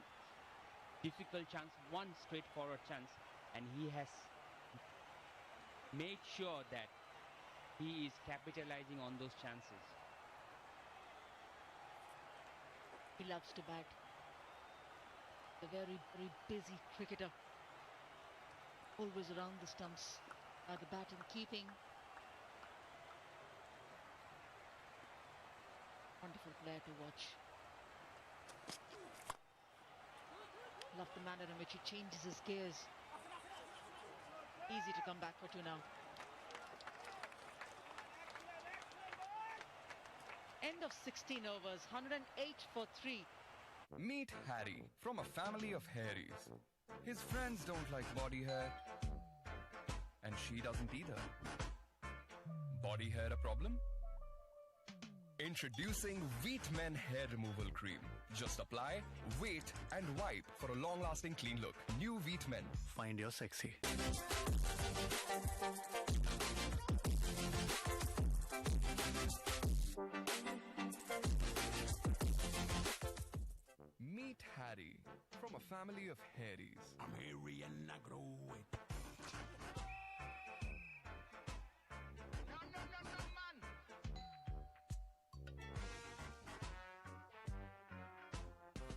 difficult chance, one straightforward chance, and he has made sure that he is capitalizing on those chances. He loves to bat. A very, very busy cricketer. Always around the stumps. The batting keeping. Wonderful player to watch. Love the manner in which he changes his gears. Easy to come back for 2 now. End of 16 overs, 108 for 3. Meet Harry from a family of hairies. His friends don't like body hair, and she doesn't either. Body hair a problem? Introducing Wheat Men Hair Removal Cream. Just apply, wait, and wipe for a long-lasting clean look. New Wheat Men. Find your sexy. a family of hairies. I'm hairy and I grow it. No, man.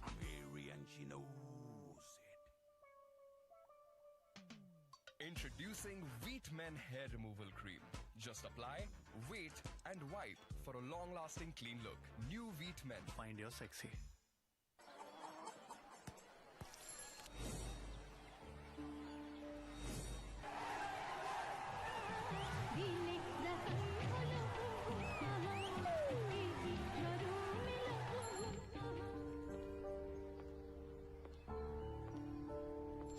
I'm hairy and she knows it. Introducing Wheat Men Hair Removal Cream. Just apply, wait, and wipe for a long-lasting clean look. New Wheat Men. Find your sexy.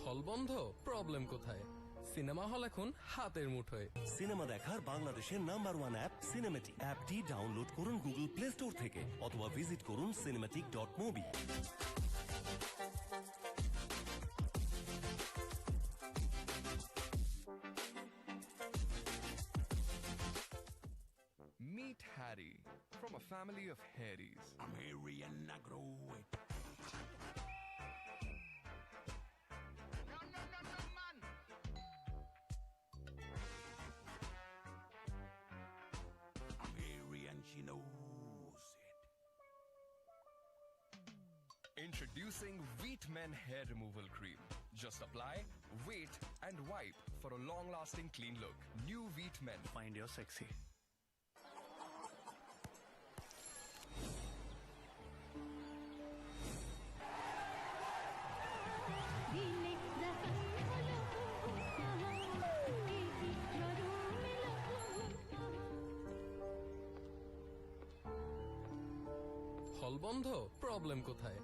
হল বন্ধ problem কোথায় cinema hall এখন হাতের মুঠোয় cinema দেখার বাংলাদেশের number 1 app cinematic অ্যাপটি download করুন গুগল প্লে স্টোর থেকে অথবা ভিজিট করুন cinematic.mobi Meet Harry from a family of hairies. I'm hairy and I grow it. No, man. I'm hairy and she knows it. Introducing Wheat Men Hair Removal Cream. Just apply, wait, and wipe for a long-lasting clean look. New Wheat Men. Find your sexy. হল বন্ধ problem কোথায়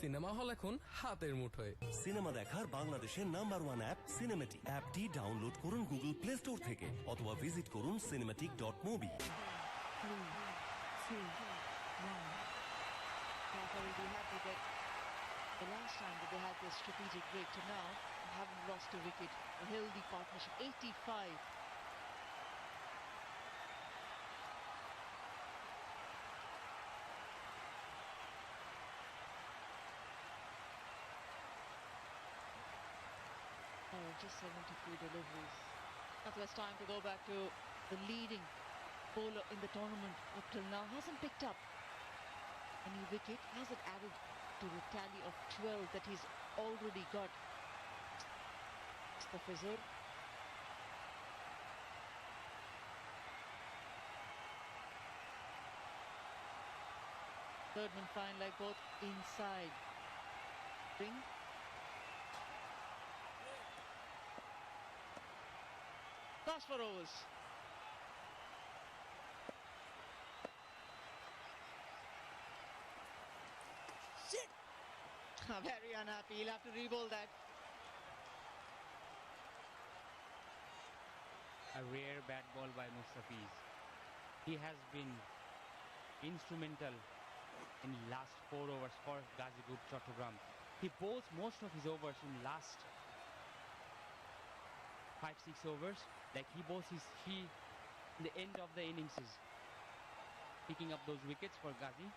cinema hall এখন হাতের মুঠোয় cinema দেখার বাংলাদেশের number 1 app cinematic অ্যাপটি download করুন গুগল প্লে স্টোর থেকে অথবা ভিজিট করুন cinematic.mobi 3, 2, 1. Dhaka will be happy that the last time that they had this strategic break to now, they haven't lost a wicket. A healthy partnership, 85. Oh, just 73 deliveries. Now it's time to go back to the leading bowler in the tournament up till now. Hasn't picked up any wicket. Hasn't added to the tally of 12 that he's already got. It's the Fizzer. Third man fine like both inside. Ring. Last for overs. Shit! Very unhappy. He'll have to re-bowl that. A rare bat ball by Mustafiz. He has been instrumental in last 4 overs for Gazi Group Chattogram. He bowls most of his overs in last 5-6 overs. Like he bowls in the end of the innings, picking up those wickets for Gazi.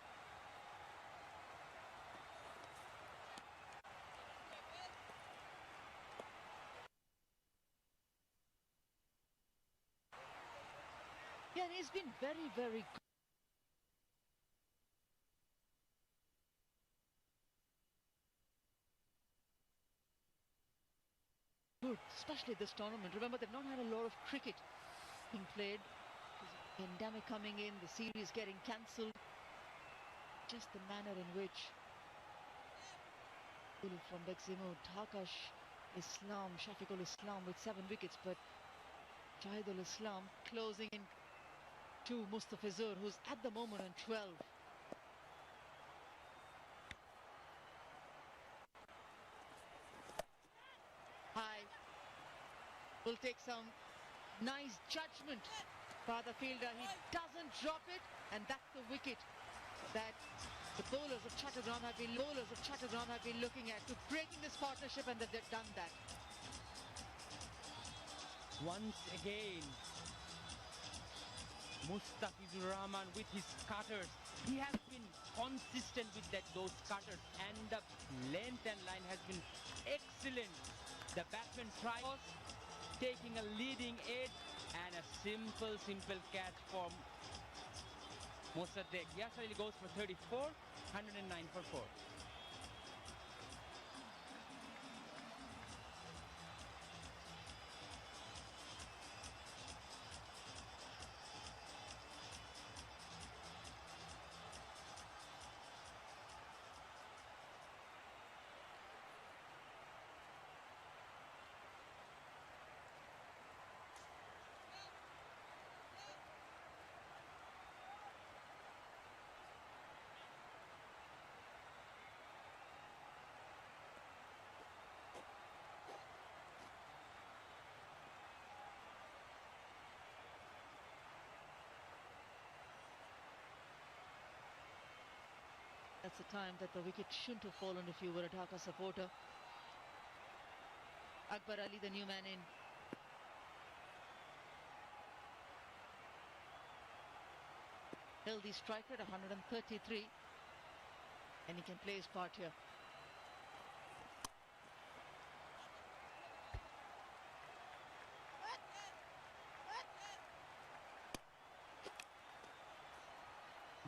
Yeah, and he's been very, very good. Good, especially this tournament. Remember, they've not had a lot of cricket being played. There's a pandemic coming in, the series getting cancelled. Just the manner in which from beximco, dhaka Islam, Shafiqul Islam with 7 wickets, but Shahidul Islam closing in to Mustafizur, who's at the moment on 12. High. Will take some nice judgment by the fielder. He doesn't drop it, and that's the wicket that the bowlers of Chattogram have been looking at to breaking this partnership, and that they've done that. Once again, Mustafizur Rahman with his cutters He has been consistent with those cutters, and the length and line has been excellent. The batsman tries taking a leading edge, and a simple catch from Mossadegh. Yasser Ali goes for 34, 109 for 4. That's the time that the wicket shouldn't have fallen if you were a Dhaka supporter. Akbar Ali, the new man in. Healthy striker at 133, and he can play his part here.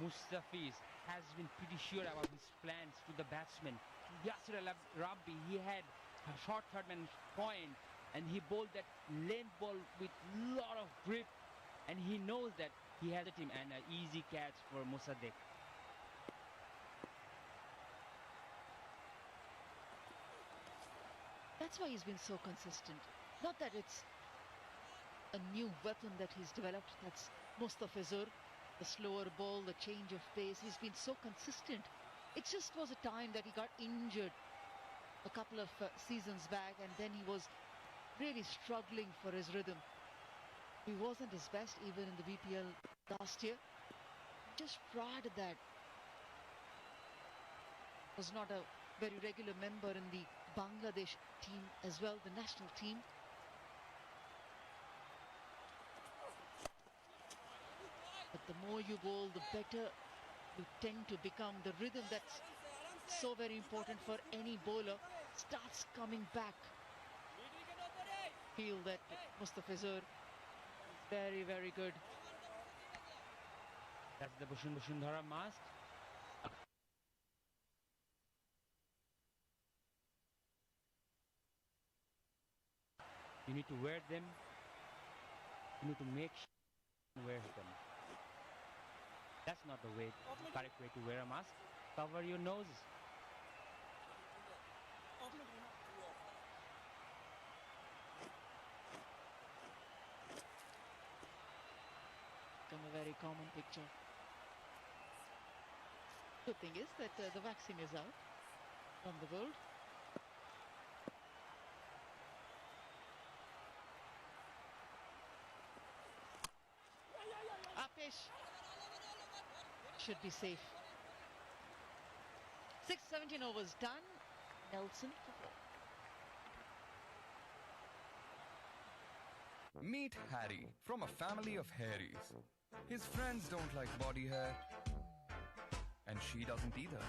Mustafiz has been pretty sure about his plans to the batsman. Yasser Rabbi, he had a short third man point, and he bowled that length ball with lot of grip, and he knows that he has a team, and an easy catch for Mossadegh. That's why he's been so consistent. Not that it's a new weapon that he's developed. That's Mustafizur. The slower ball, the change of pace. He's been so consistent. It just was a time that he got injured a couple of seasons back, and then he was really struggling for his rhythm. He wasn't his best even in the BPL last year. Just prior to that, was not a very regular member in the Bangladesh team as well, the national team. But the more you bowl, the better you tend to become. The rhythm that's so very important for any bowler starts coming back. Feel that Mustafizur is very, very good. That's the Bashundhara mask. You need to wear them. You need to make sure you wear them. That's not the correct way to wear a mask. Cover your nose. Become a very common picture. Good thing is that the vaccine is out from the world. Apesh should be safe. 17 overs done. Nelson for 4. Meet Harry from a family of hairies. His friends don't like body hair, and she doesn't either.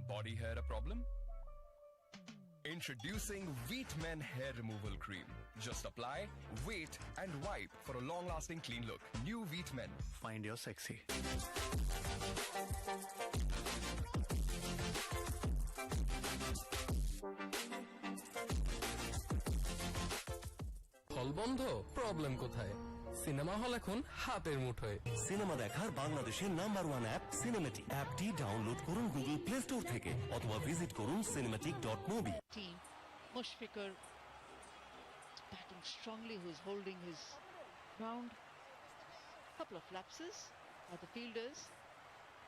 Body hair a problem? Introducing Wheat Men Hair Removal Cream. Just apply, wait, and wipe for a long-lasting clean look. New Wheat Men. Find your sexy. হল বন্ধ, problem কোথায়? Cinema hall এখন হাতের মুঠোয়। Cinema দেখার বাংলাদেশের number 1 app cinematic. অ্যাপটি download করুন গুগল প্লে স্টোর থেকে অথবা ভিজিট করুন cinematic.mobi। Team Mushfiqur batting strongly, who's holding his ground. Couple of lapses by the fielders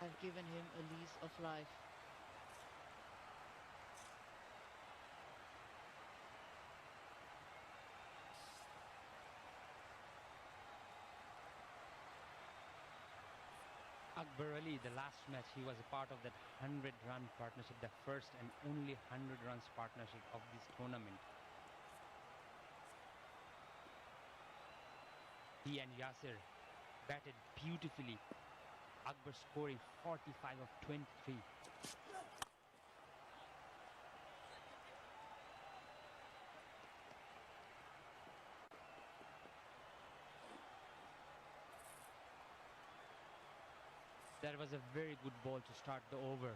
have given him a lease of life. Akbar Ali, the last match, he was a part of that 100-run partnership, the first and only 100 runs partnership of this tournament. He and Yasser batted beautifully. Akbar scoring 45 of 23. That was a very good ball to start the over.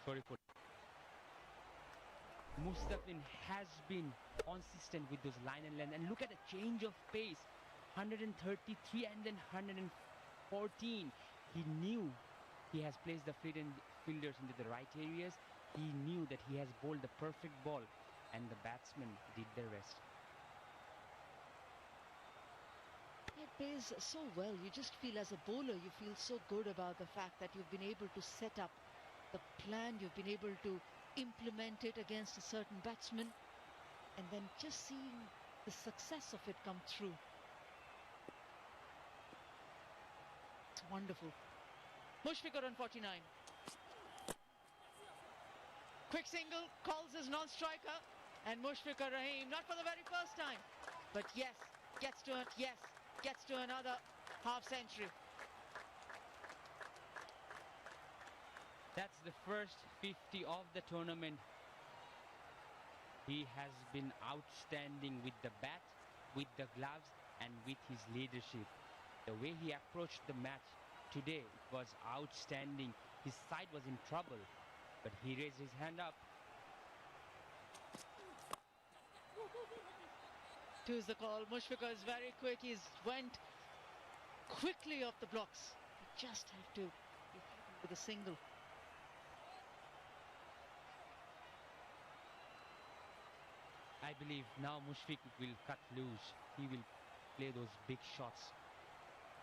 Sorry. Mustafin has been consistent with those line and length, and look at the change of pace. 133 and then 114. He knew he has placed the fielders into the right areas. He knew that he has bowled the perfect ball, and the batsmen did the rest. It plays so well. You just feel as a bowler, you feel so good about the fact that you've been able to set up the plan, you've been able to implement it against a certain batsman, and then just seeing the success of it come through. It's wonderful. Mushfiqur on 49. Quick single, calls his non-striker, and Mushfiqur Rahim, not for the very first time, but yes, gets to another half century. That's the first 50 of the tournament. He has been outstanding with the bat, with the gloves, and with his leadership. The way he approached the match today was outstanding. His side was in trouble, but he raised his hand up. Choose the call. Mushfiqur is very quick. He went quickly off the blocks. You just have to be happy with a single. I believe now Mushfiq will cut loose. He will play those big shots.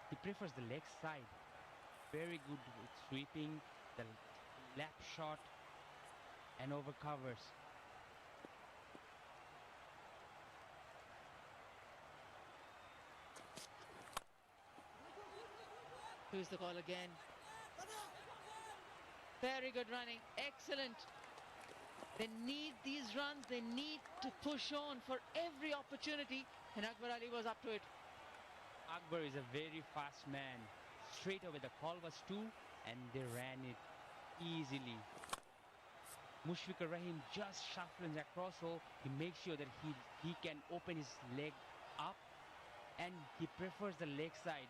He prefers the leg side. Very good with sweeping, the lap shot, and over covers. Here's the call again. Very good running. Excellent. They need these runs. They need to push on for every opportunity. And Akbar Ali was up to it. Akbar is a very fast man. Straight away the call was 2 and they ran it easily. Mushfiqur Rahim just shuffling across, so he makes sure that he can open his leg up, and he prefers the leg side.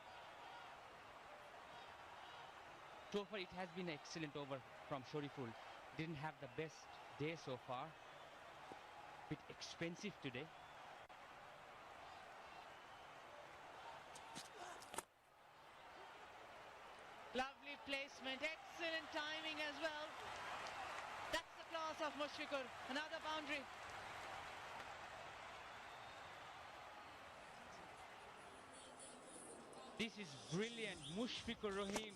So far it has been an excellent over from Shoriful. Didn't have the best day so far. Bit expensive today. Lovely placement, excellent timing as well. That's the class of Mushfiqur. Another boundary. This is brilliant. Mushfiqur Rahim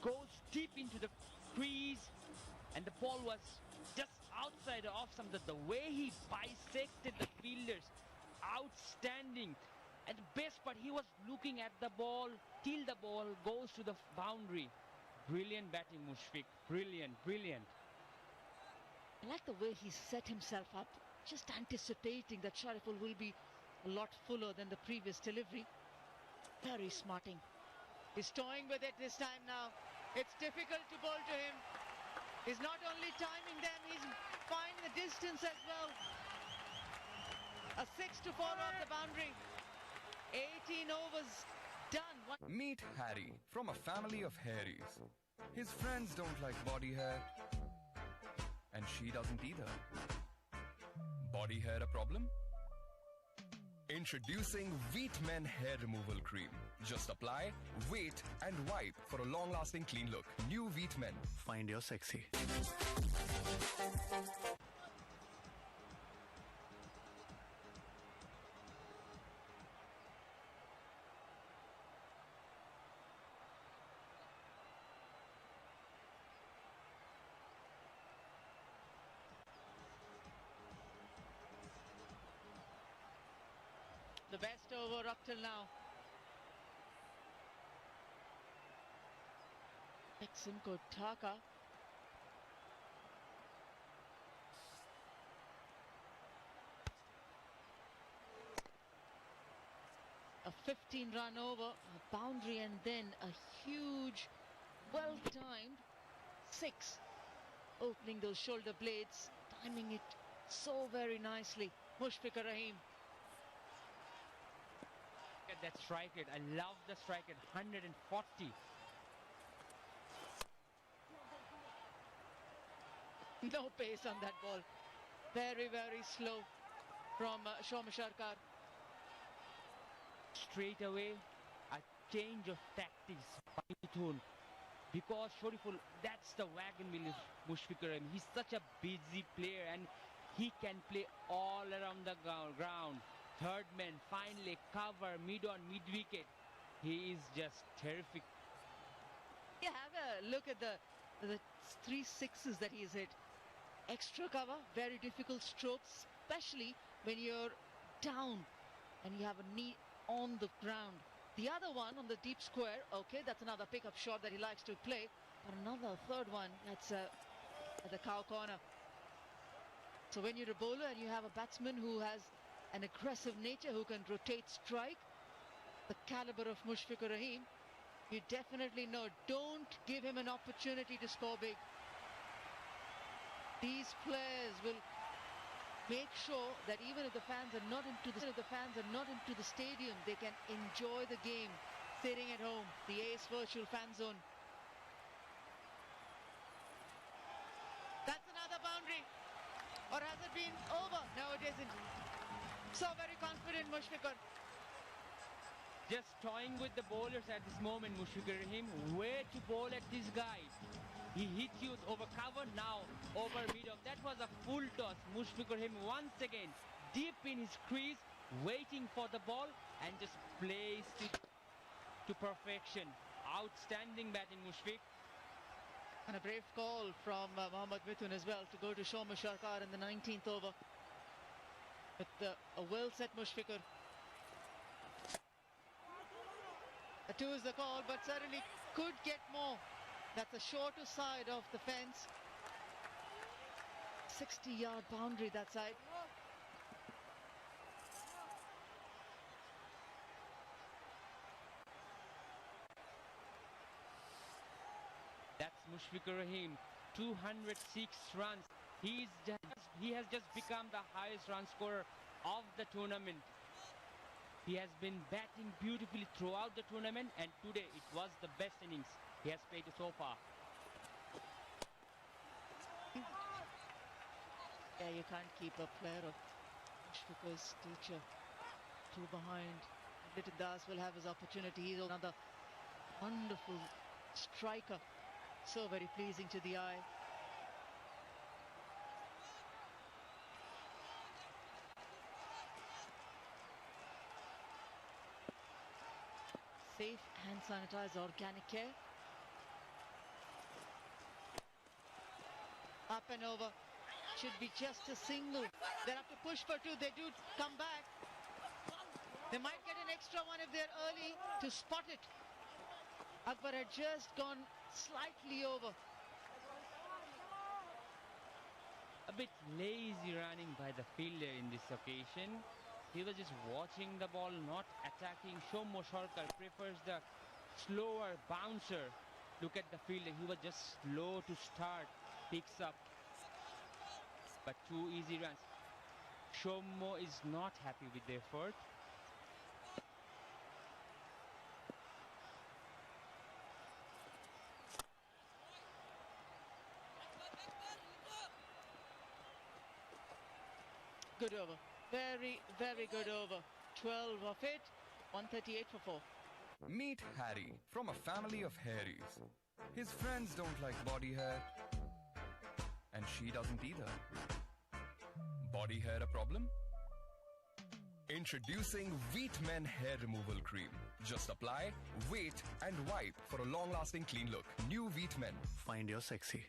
goes deep into the crease, and the ball was just outside off some. The way he bisected the fielders, outstanding. And the best part, he was looking at the ball till the ball goes to the boundary. Brilliant batting, Mushfiq. Brilliant, brilliant. I like the way he set himself up, just anticipating that Shariful will be a lot fuller than the previous delivery. Very smarting. He's toying with it this time now. It's difficult to bowl to him. He's not only timing them, he's finding the distance as well. A 6 to 4 off the boundary. 18 overs done. Meet Harry from a family of Harrys. His friends don't like body hair, and she doesn't either. Body hair a problem? Introducing Wheat Men Hair Removal Cream. Just apply, wait, and wipe for a long-lasting clean look. New Wheat Men. Find your sexy. The best over up till now. Beximco dhaka. A 15-run over, a boundary, and then a huge Well timed. 6. Opening those shoulder blades, timing it so very nicely. Mushfiqur Rahim. Look at that strike rate. I love the strike rate. 140. No pace on that ball. Very, very slow from Shoma Sharkar. Straight away, a change of tactics by Mithun. Because Shariful, that's the wagon wheel of Mushfiqur Rahim. He's such a busy player and he can play all around the ground. Third man, fine leg, cover, mid on, mid wicket. He is just terrific. Yeah, have a look at the 3 sixes that he's hit. Extra cover, very difficult strokes, especially when you're down and you have a knee on the ground. The other one on the deep square, okay, that's another pickup shot that he likes to play. But another third one, that's at the cow corner. So when you're a bowler and you have a batsman who has an aggressive nature, who can rotate strike, the caliber of Mushfiqur Rahim, you definitely know, don't give him an opportunity to score big. These players will make sure that even if the fans are not into the stadium, they can enjoy the game sitting at home. The Ace Virtual Fan Zone. That's another boundary. Or has it been over? No, it isn't. So very confident, Mushfiqur. Just toying with the bowlers at this moment, Mushfiqur Rahim. Where to bowl at this guy? He hit you over cover, now over mid-off. That was a full toss. Mushfiqur Rahim once again deep in his crease, waiting for the ball and just placed it to perfection. Outstanding batting, Mushfiq. And a brave call from Mohammad Mithun as well to go to Shoma Sharkar in the 19th over. With a well-set Mushfiqur. A 2 is the call, but certainly could get more. That's the shorter side of the fence. 60-yard boundary that side. That's Mushfiqur Rahim. 206 runs. He has just become the highest run scorer of the tournament. He has been batting beautifully throughout the tournament, and today it was the best innings he has played so far. Yeah, you can't keep a player of Mushfiqur's stature too behind. Litin Das will have his opportunity. He's another wonderful striker. So very pleasing to the eye. Safe hand sanitizer, organic care. Up and over. Should be just a single. They'll have to push for 2. They do come back. They might get an extra one if they're early to spot it. Akbar had just gone slightly over. A bit lazy running by the fielder in this occasion. He was just watching the ball, not attacking. Shoma Sharkar prefers the slower bouncer. Look at the fielder. He was just slow to start. Picks up. But 2 easy runs. Shoma is not happy with the effort. Good over. Very, very good over. 12 of it. 138 for 4. Meet Harry from a family of hairies. His friends don't like body hair. And she doesn't either. Body hair a problem? Introducing Wheat Men Hair Removal Cream. Just apply, wait, and wipe for a long-lasting clean look. New Wheat Men. Find your sexy.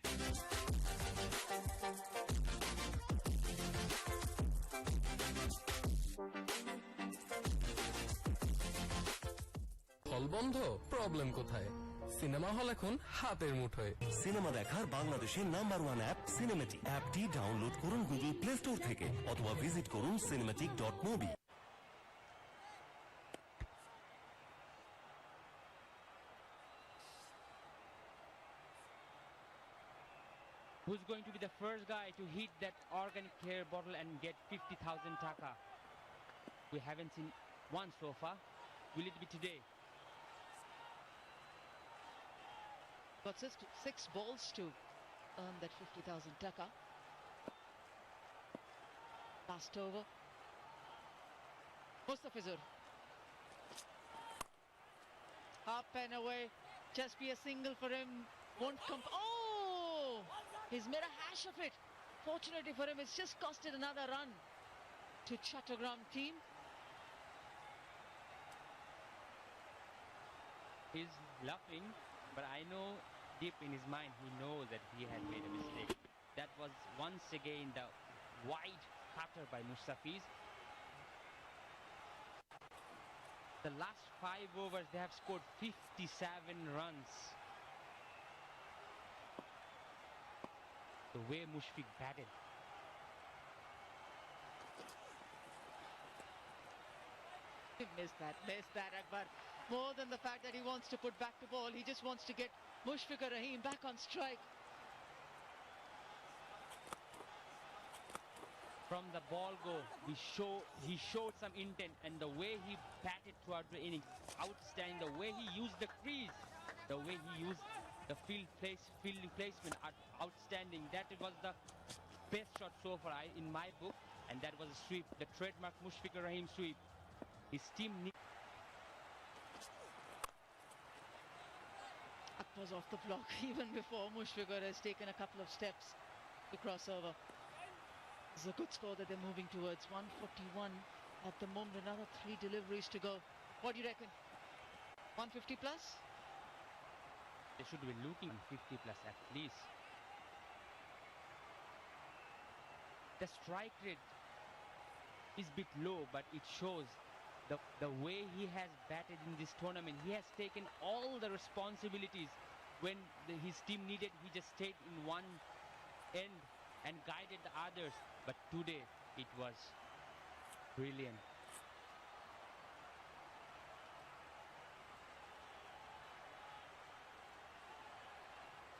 হল বন্ধ, problem কোথায়? Cinema hall এখন হাতের মুঠোয়। Cinema দেখার বাংলাদেশের number 1 app cinematic. অ্যাপটি download করুন গুগল প্লে স্টোর থেকে অথবা ভিজিট করুন cinematic.mobi। going to be the first guy to hit that organic hair bottle and get 50,000 taka? We haven't seen one so far. Will it be today? Got six balls to earn that 50,000 taka. Last over. Mustafizur. Up and away. Just be a single for him. Won't come. Oh! He's made a hash of it. Fortunately for him, it's just costed another run to chattogram team. He's laughing, but I know deep in his mind he knows that he had made a mistake. That was once again the wide cutter by Mustafiz. The last 5 overs they have scored 57 runs. The way Mushfiq batted. Missed that Akbar. More than the fact that he wants to put back the ball, he just wants to get Mushfiqur Rahim back on strike. From the ball go, he showed some intent, and the way he batted throughout the innings, outstanding. The way he used the crease, the way he used the fielding placement, outstanding. That was the best shot so far in my book, and that was a sweep, the trademark Mushfiqur Rahim sweep. His team was off the block even before Mushfiqur has taken a couple of steps to cross over. It's a good score that they're moving towards. 141 at the moment. Another 3 deliveries to go. What do you reckon? 150 plus? They should be looking 50 plus at least. The strike rate is a bit low, but it shows the way he has batted in this tournament. He has taken all the responsibilities. When his team needed, he just stayed in one end and guided the others. But today, it was brilliant.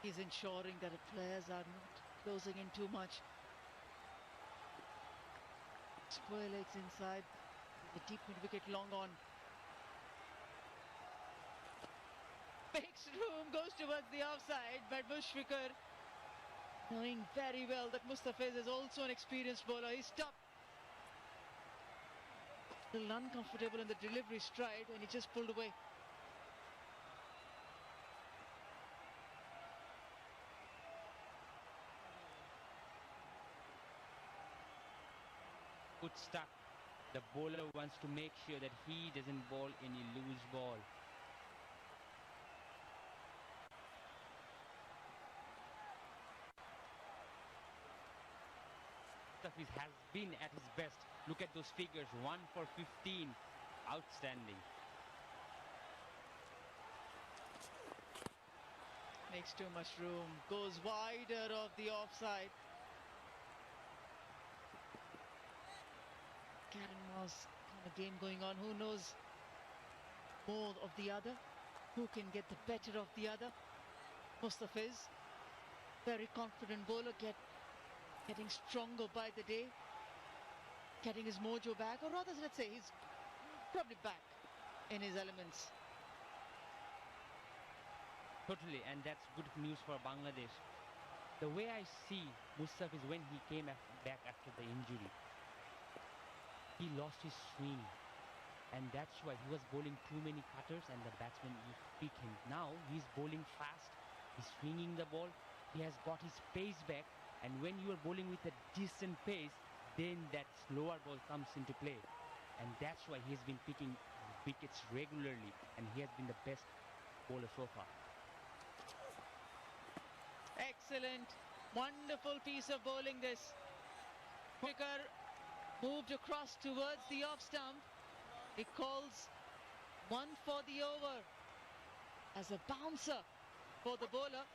He's ensuring that the players are not closing in too much. Square legs inside. The deep mid wicket long on. Makes room, goes towards the offside, but Mushfiqur, knowing very well that Mustafiz is also an experienced bowler, he stopped. A little uncomfortable in the delivery stride, and he just pulled away. Foot stuck. The bowler wants to make sure that he doesn't bowl any loose ball. Mustafiz has been at his best. Look at those figures. 1 for 15. Outstanding. Makes too much room. Goes wider of the offside. Cat and mouse kind of game going on. Who knows more of the other? Who can get the better of the other? Mustafiz, very confident bowler, getting stronger by the day, getting his mojo back, or rather, let's say, he's probably back in his elements. Totally, and that's good news for Bangladesh. The way I see Mustafiz when he came back after the injury, he lost his swing, and that's why he was bowling too many cutters and the batsmen beat him. Now he's bowling fast, he's swinging the ball, he has got his pace back, and when you are bowling with a decent pace, then that slower ball comes into play, and that's why he's been picking wickets regularly, and he has been the best bowler so far. Excellent, wonderful piece of bowling this. Quicker moved across towards the off stump. He calls 1 for the over as a bouncer for the bowler.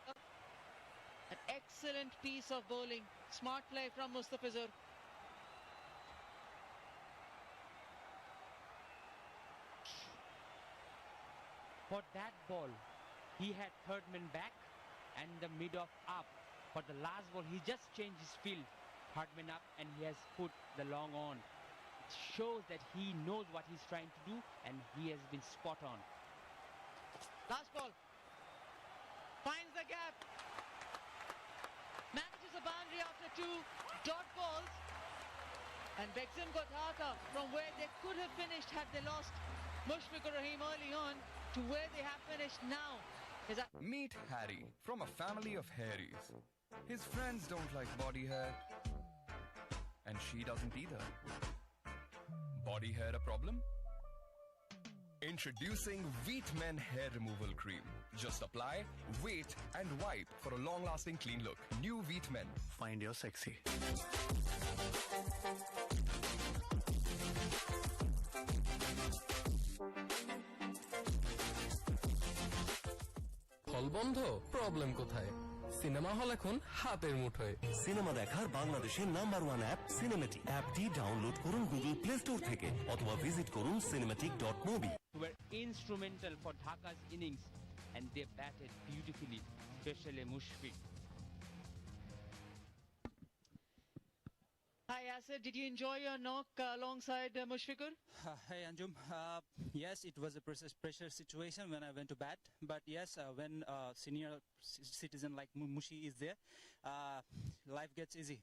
An excellent piece of bowling. Smart play from Mustafizur. For that ball, he had third man back and the mid-off up. For the last ball, he just changed his field. Hardman up and he has put the long on. It shows that he knows what he's trying to do and he has been spot on. Last ball. Finds the gap. Manages a boundary after 2 dot balls. And beximco dhaka, from where they could have finished had they lost Mushfiqur Rahim early on, to where they have finished now. Meet Harry from a family of Harrys. His friends don't like body hair, and she doesn't either. Body hair a problem? Introducing Wheat Men Hair Removal Cream. Just apply, wait, and wipe for a long-lasting clean look. New Wheat Men. Find your sexy. হল বন্ধ, problem কোথায়? Cinema hall এখন হাতের মুঠোয়। Cinema দেখার বাংলাদেশের number 1 app cinematic. অ্যাপটি download করুন গুগল প্লে স্টোর থেকে অথবা ভিজিট করুন cinematic.mobi। Were instrumental for Dhaka's innings and they batted beautifully, especially Mushfiq. Hi Yasser, did you enjoy your knock alongside Mushfiqur? Hey Anjum, yes, it was a pressure situation when I went to bat, but yes, when senior citizen like Mushi is there, life gets easy.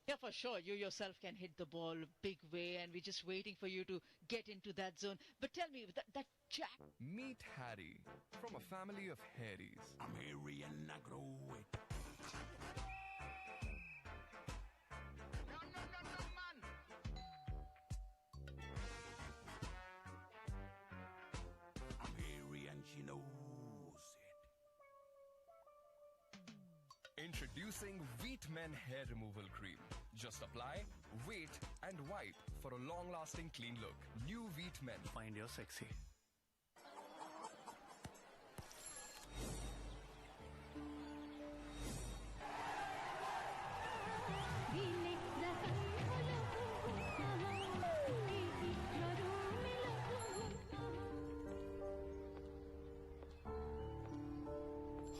Yeah, for sure. You yourself can hit the ball big way, and we're just waiting for you to get into that zone. But tell me, that jack. Meet Harry from a family of Harrys. I'm hairy and I grow it. I'm hairy and she knows it. Introducing Wheat Men Hair Removal Cream. Just apply, wait, and wipe for a long-lasting clean look. New Wheat Men. Find your sexy.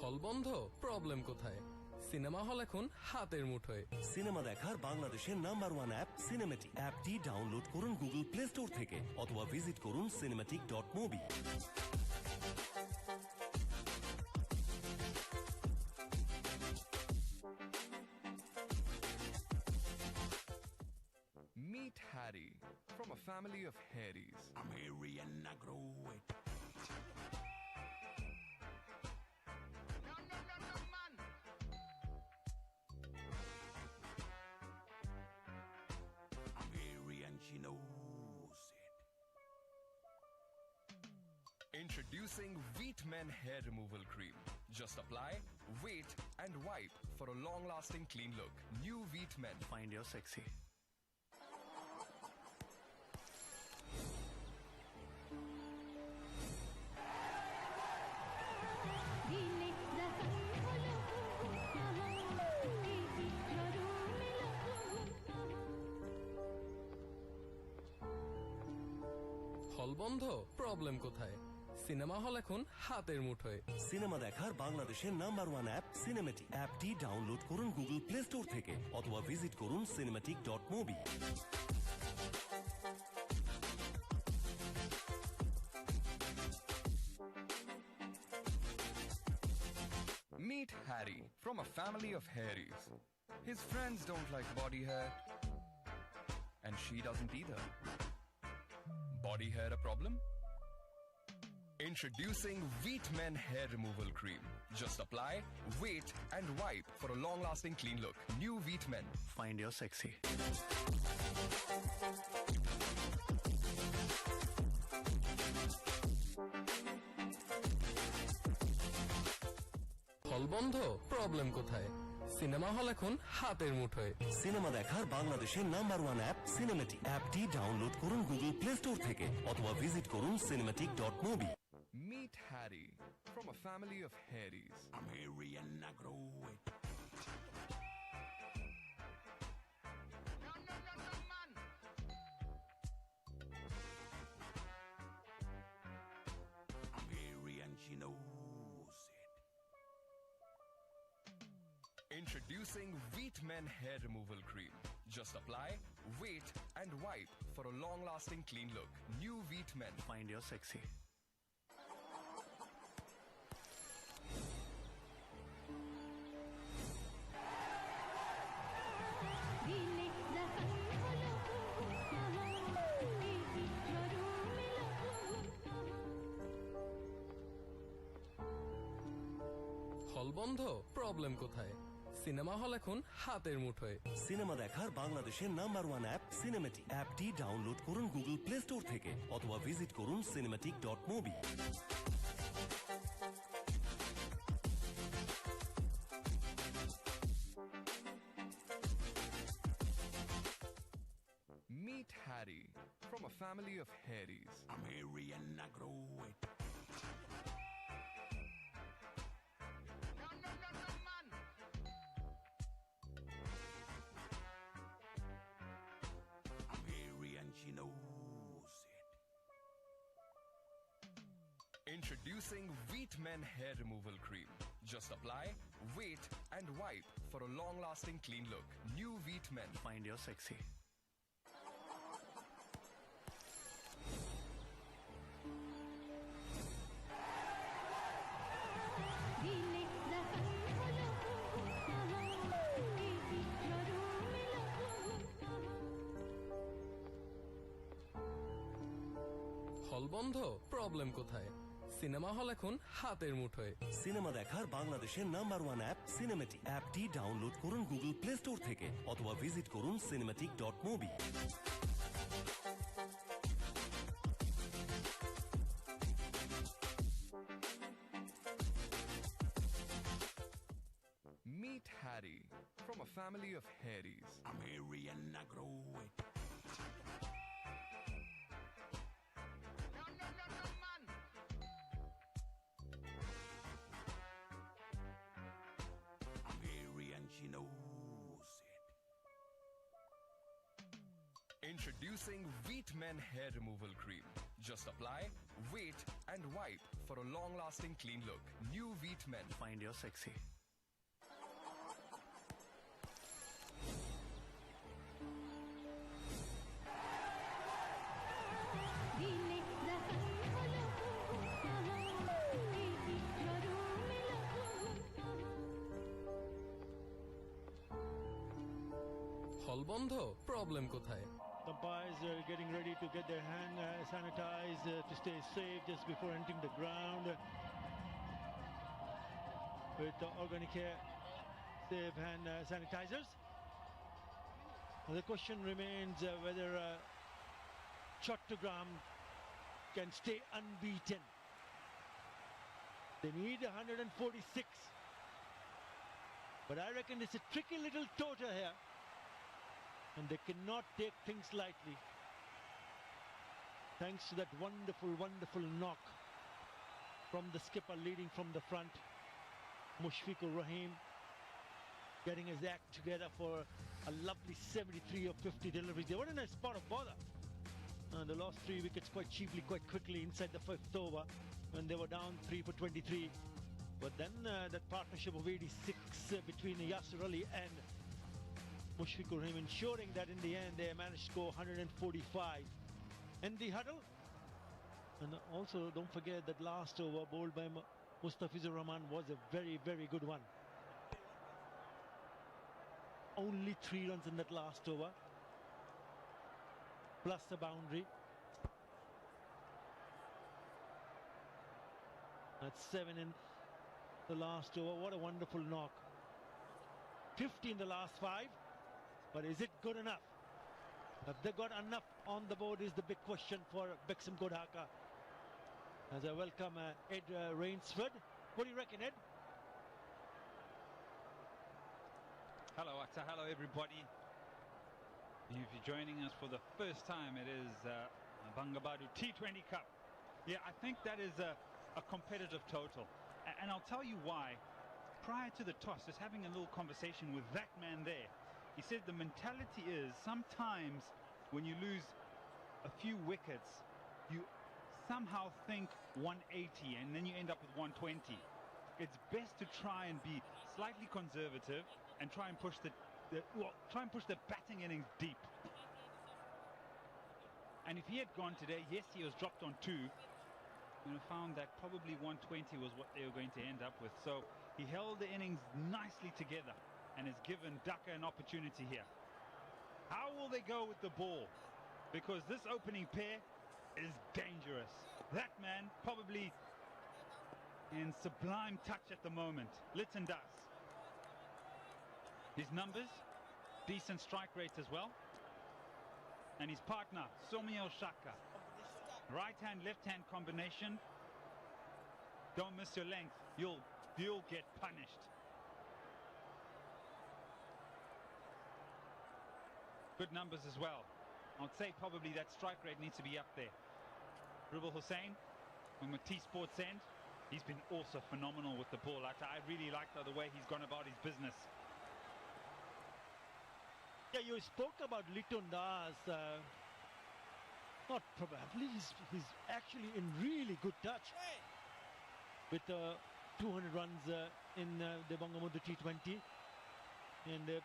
হল বন্ধ, problem কোথায়? Cinema hall এখন হাতের মুঠোয়। Cinema দেখার বাংলাদেশের number 1 app cinematic. অ্যাপটি download করুন গুগল প্লে স্টোর থেকে অথবা ভিজিট করুন cinematic.mobi। Meet Harry from a family of Harrys. I'm hairy and I grow it. I'm hairy and she knows it. Introducing Wheat Men Hair Removal Cream. Just apply, wait, and wipe for a long-lasting clean look. New Wheat Men. Find your sexy. হল বন্ধ, problem কোথায়? Cinema hall এখন হাতের মুঠোয়। Cinema দেখার বাংলাদেশের number 1 app cinematic. অ্যাপটি download করুন গুগল প্লে স্টোর থেকে অথবা ভিজিট করুন cinematic.mobi। Meet Harry from a family of Harrys. His friends don't like body hair, and she doesn't either. Body hair a problem? Introducing Wheat Men Hair Removal Cream. Just apply, wait, and wipe for a long-lasting clean look. New Wheat Men. Find your sexy. হল বন্ধ, problem কোথায়? Cinema hall এখন হাতের মুঠোয়। Cinema দেখার বাংলাদেশের number 1 app cinematic. অ্যাপটি download করুন গুগল প্লে স্টোর থেকে অথবা ভিজিট করুন cinematic.mobi। Meet Harry from a family of Harrys. I'm hairy and I grow it. I'm hairy and she knows it. Introducing Wheat Men Hair Removal Cream. Just apply, wait, and wipe for a long-lasting clean look. New Wheat Men. Find your sexy. হল বন্ধ, problem কোথায়? Cinema hall এখন হাতের মুঠোয়। Cinema দেখার বাংলাদেশের number 1 app cinematic. অ্যাপটি download করুন গুগল প্লে স্টোর থেকে অথবা ভিজিট করুন cinematic.mobi। Meet Harry from a family of Harrys. I'm hairy and I grow it. I'm hairy and she knows it. Introducing Wheat Men Hair Removal Cream. Just apply, wait, and wipe for a long-lasting clean look. New Wheat Men. Find your sexy. হল বন্ধ, problem কোথায়? Cinema hall এখন হাতের মুঠোয়। Cinema দেখার বাংলাদেশের number 1 app cinematic. অ্যাপটি download করুন গুগল প্লে স্টোর থেকে অথবা ভিজিট করুন cinematic.mobi। Meet Harry from a family of Harrys. I'm hairy and I grow it. I'm hairy and she knows it. Introducing Wheat Men Hair Removal Cream. Just apply, wait, and wipe for a long-lasting clean look. New Wheat Men. Find your sexy. হল বন্ধ, problem কোথায়? Umpires are getting ready to get their hand sanitized to stay safe just before entering the ground with the organic hair safe hand sanitizers. The question remains whether chattogram can stay unbeaten. They need 146, but I reckon it's a tricky little tota here. And they cannot take things lightly. Thanks to that wonderful, wonderful knock from the skipper leading from the front, Mushfiqur Rahim, getting his act together for a lovely 73 of 50 deliveries. They were in a spot of bother. They lost 3 wickets quite cheaply, quite quickly inside the 5th over when they were down 3 for 23. But then that partnership of 86 between Yasir Ali and Mushfiqur Rahim ensuring that in the end they managed to score 145. And the huddle, and also don't forget that last over bowled by Mustafizur Rahman was a very, very good one. Only 3 runs in that last over, plus a boundary. That's 7 in the last over. What a wonderful knock. 50 in the last 5. But is it good enough? Have they got enough on the board is the big question for beximco Dhaka. As I welcome Ed Rainsford. What do you reckon, Ed? Hello, Akhtar. Hello, everybody. If you're joining us for the first time, it is Bangabadu T20 Cup. Yeah, I think that is a competitive total. And I'll tell you why. Prior to the toss, just having a little conversation with that man there, he said the mentality is sometimes when you lose a few wickets, you somehow think 180 and then you end up with 120. It's best to try and be slightly conservative and try and push the batting innings deep. And if he had gone today, yes, he was dropped on 2. You know, found that probably 120 was what they were going to end up with. So he held the innings nicely together and has given Dhaka an opportunity here. How will they go with the ball? Because this opening pair is dangerous. That man probably in sublime touch at the moment. Litton Das. His numbers, decent strike rate as well. And his partner, Somio Shaka. Right-hand, left-hand combination. Don't miss your length. You'll get punished. Good numbers as well. I'd say probably that strike rate needs to be up there. Rubal Hussain from the T-Sports end. He's been also phenomenal with the ball. I really like the way he's gone about his business. Yeah, you spoke about Litton Das. Not probably, he's actually in really good touch with 200 runs in the Bangamudra T20. And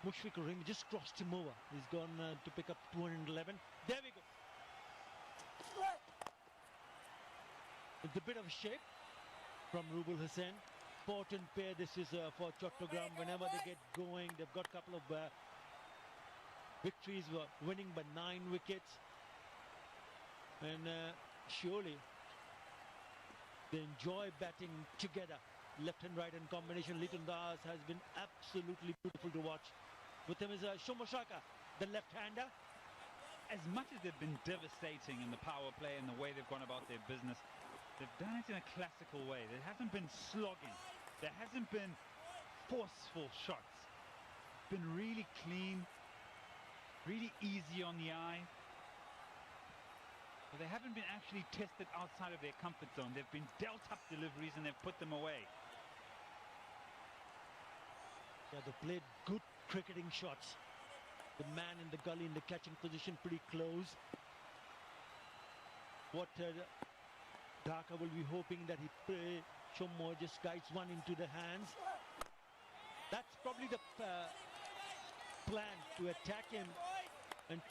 Mushfiq Rahim just crossed him over. He's gone to pick up 211. There we go. It's a bit of a shape from Rubal Hussain. Important pair this is for Chattogram. Whenever they get going, they've got a couple of victories, winning by 9 wickets. And surely they enjoy batting together. Left and right hand combination. Litton Das has been absolutely beautiful to watch. With him is Shomoshaka, the left-hander. As much as they've been devastating in the power play and the way they've gone about their business, they've done it in a classical way. There hasn't been slogging. There hasn't been forceful shots. It's been really clean, really easy on the eye. But they haven't been actually tested outside of their comfort zone. They've been dealt up deliveries and they've put them away. Yeah, they played good cricketing shots. The man in the gully in the catching position pretty close. What Dhaka will be hoping that he Shomo just guides one into the hands. That's probably the plan, to attack him and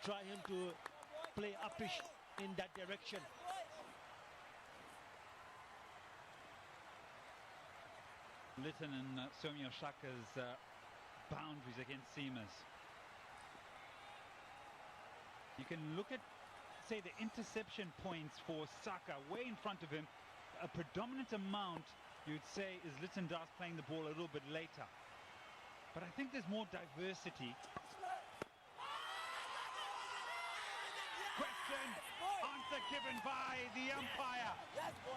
try him to play uppish in that direction. Litton and Somio Shaka's boundaries against seamers. You can look at, say, the interception points for Saka way in front of him. A predominant amount, you'd say, is Litton Das playing the ball a little bit later. But I think there's more diversity. Question, answer given by the umpire.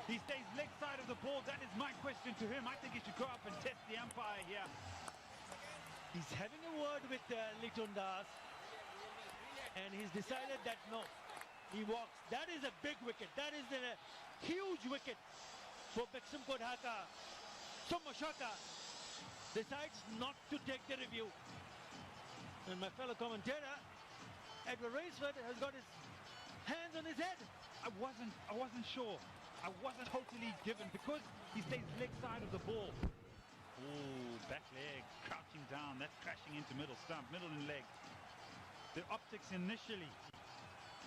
He stays leg side of the ball. That is my question to him. I think he should go up and test the umpire here. He's having a word with Litton Das, and he's decided that no, he walks. That is a big wicket. That is a huge wicket for beximco Dhaka. Shomoshaka decides not to take the review. And my fellow commentator, Edward Raceford, has got his hands on his head. I wasn't sure. I wasn't totally given because he stays leg side of the ball. Ooh, back leg, crouching down. That's crashing into middle stump, middle and leg. The optics initially,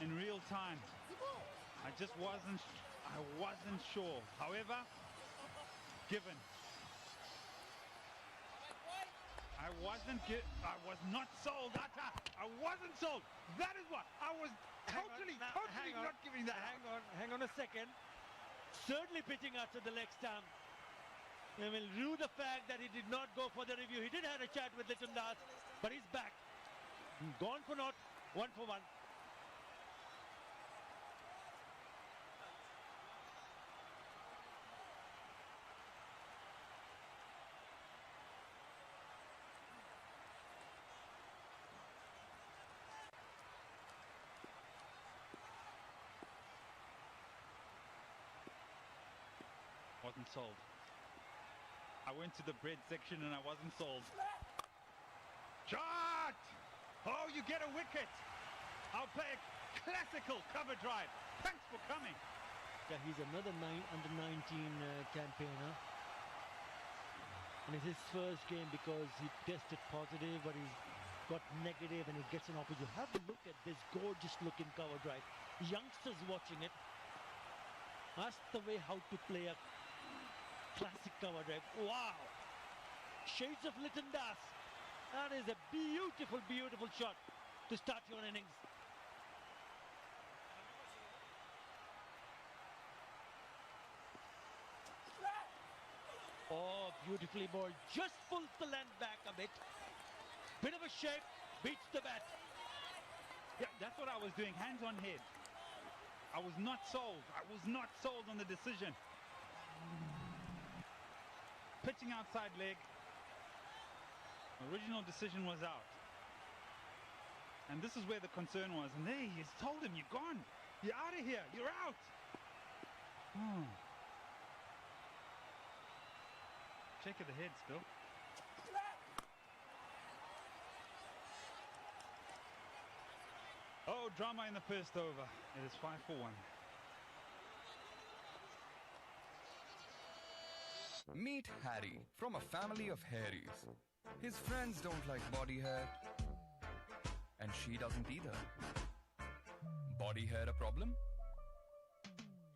in real time, I wasn't sure. However, given. I was not sold. I wasn't sold. That is what I was totally not giving that. Hang on a second. Certainly pitching out to the leg stump. They will rue the fact that he did not go for the review. He did have a chat with Litton Das, but he's back. Gone for naught, 1 for 1. Wasn't sold. I went to the bread section and I wasn't sold. Shot! Oh, you get a wicket. I'll play a classical cover drive. Thanks for coming. Yeah, he's another under 19 campaigner. And it's his first game because he tested positive, but he's got negative and he gets an opportunity. Have a look at this gorgeous looking cover drive. Youngsters watching it. That's the way how to play a classic cover drive. Wow! Shades of Lytton Das. That is a beautiful, beautiful shot to start your innings. Oh, beautifully bowled. Just pulls the length back a bit. Bit of a shape, beats the bat. Yeah, that's what I was doing, hands on head. I was not sold. I was not sold on the decision. Pitching outside leg. Original decision was out. And this is where the concern was. And there he told him, you're gone. You're out of here. You're out. Oh. Shake of the head still. Oh, drama in the first over. It is 5 for 1. Meet Harry from a family of hairies. His friends don't like body hair, and she doesn't either. Body hair a problem?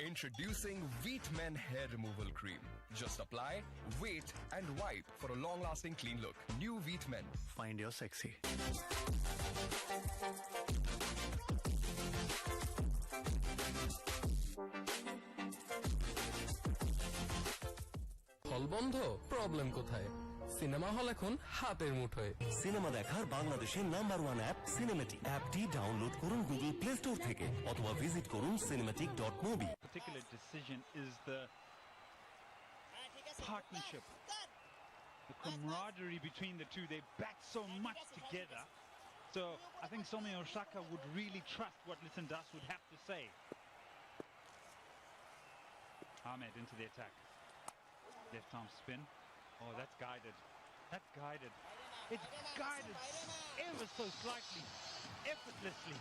Introducing Wheat Men Hair Removal Cream. Just apply, wait, and wipe for a long-lasting clean look. New Wheat Men. Find your sexy. হল বন্ধ problem কোথায় cinema hall এখন হাতের মুঠোয় cinema দেখার বাংলাদেশের #1 app cinematic অ্যাপটি download করুন গুগল প্লে স্টোর থেকে অথবা ভিজিট করুন cinematic.mobi Particular decision is the partnership, the camaraderie between the two. They bat so much together. So I think Somi Osaka would really trust what Lytton Das would have to say. Ahmed into the attack. Left arm spin. Oh, that's guided. That's guided. It's guided ever so slightly, effortlessly.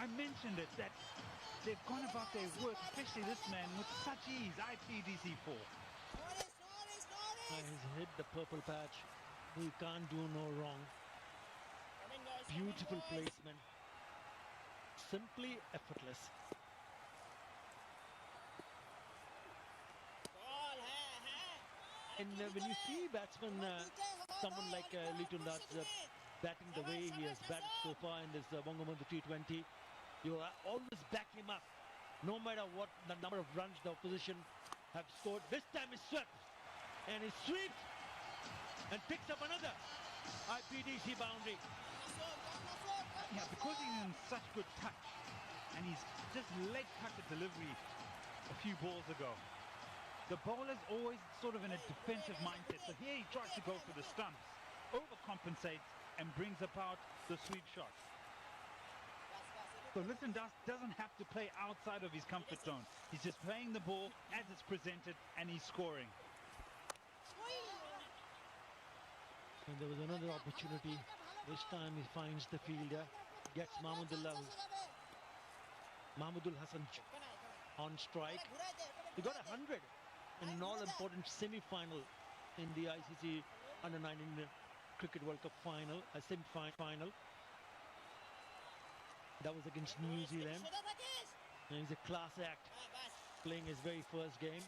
I mentioned it, that they've gone about their work, especially this man, with such ease. IPDC4. He's hit the purple patch. He can't do no wrong. Beautiful placement. Simply effortless. And when you see batsmen, someone like Lytton Das batting the way he has batted so far in this Bangamandhu T20, you always back him up. No matter what the number of runs the opposition have scored. This time he swept. And he sweeps and picks up another IPDC boundary. Yeah, because he's in such good touch. And he's just leg cut the delivery a few balls ago. The bowler's always sort of in a defensive mindset. So here he tries to go for the stumps, overcompensates, and brings about the sweep shot. So Lytton Das doesn't have to play outside of his comfort zone. He's just playing the ball as it's presented, and he's scoring. And there was another opportunity. This time he finds the fielder, gets Mahmudul Hassan on strike. He got 100 in an all-important semi-final in the ICC Under-19 Cricket World Cup final, a semi-final. That was against New Zealand. And he's a class act, playing his very first game.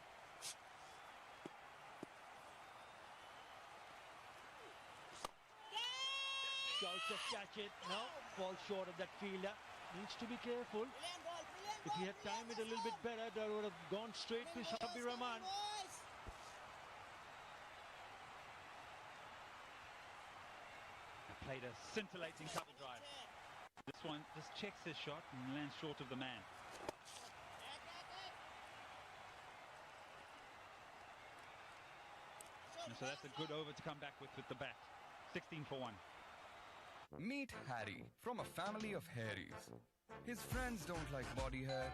Tries to catch it. No, falls short of that fielder. Needs to be careful. If he had timed it a little bit better, that would have gone straight to Shabir Rahman. Played a scintillating cover drive. This one just checks his shot and lands short of the man. And so that's a good over to come back with the bat. 16 for 1. Meet Harry from a family of hairies. His friends don't like body hair,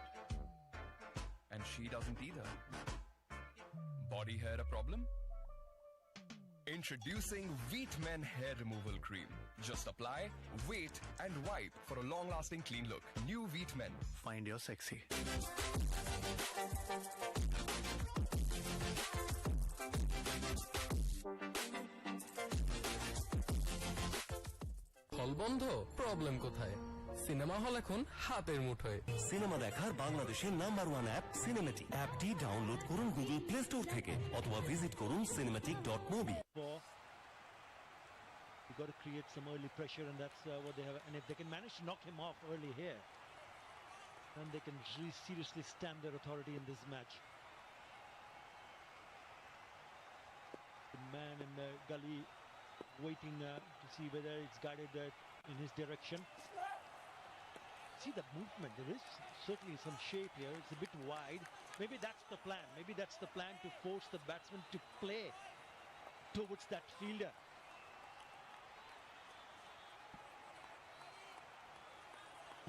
and she doesn't either. Body hair a problem? Introducing Wheat Men Hair Removal Cream. Just apply, wait, and wipe for a long-lasting clean look. New Wheat Men. Find your sexy. বন্ধ problem কোথায় cinema hall এখন হাতের মুঠোয় cinema দেখার বাংলাদেশের number 1 app cinematic অ্যাপটি download করুন Google play store থেকে অথবা ভিজিট করুন cinematic.mobi. You've got to create some early pressure, and that's what they have. And if they can manage to knock him off early here, then they can really seriously stamp their authority in this match. The man in the gully waiting to see whether it's guided in his direction. See the movement. There is certainly some shape here. It's a bit wide. Maybe that's the plan. Maybe that's the plan, to force the batsman to play towards that fielder.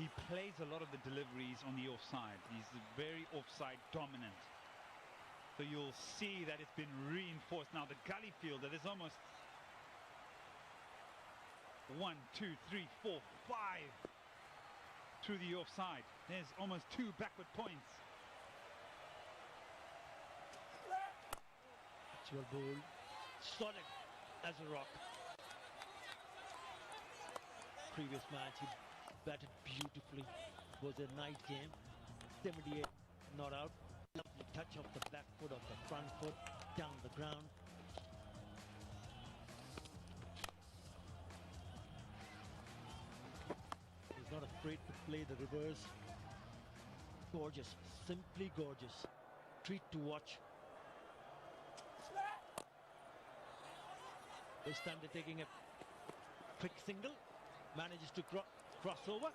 He plays a lot of the deliveries on the offside. He's very offside dominant. So you'll see that it's been reinforced. Now the gully fielder, there's almost 1, 2, 3, 4, 5 through the offside. There's almost 2 backward points. It's well bowled. Solid as a rock. Previous match he batted beautifully. It was a night game. 78 not out. Lovely touch of the back foot, of the front foot, down the ground. He's not afraid to play the reverse. Gorgeous, simply gorgeous. Treat to watch. This time they're taking a quick single. Manages to cross over.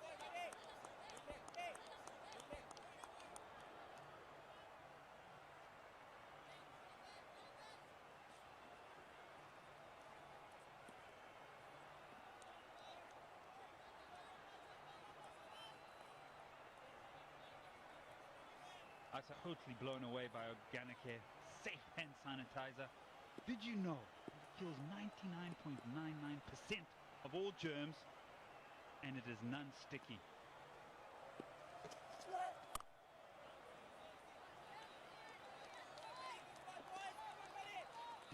I was totally blown away by organic hair. Safe hand sanitizer. Did you know it kills 99.99% of all germs, and it is non-sticky?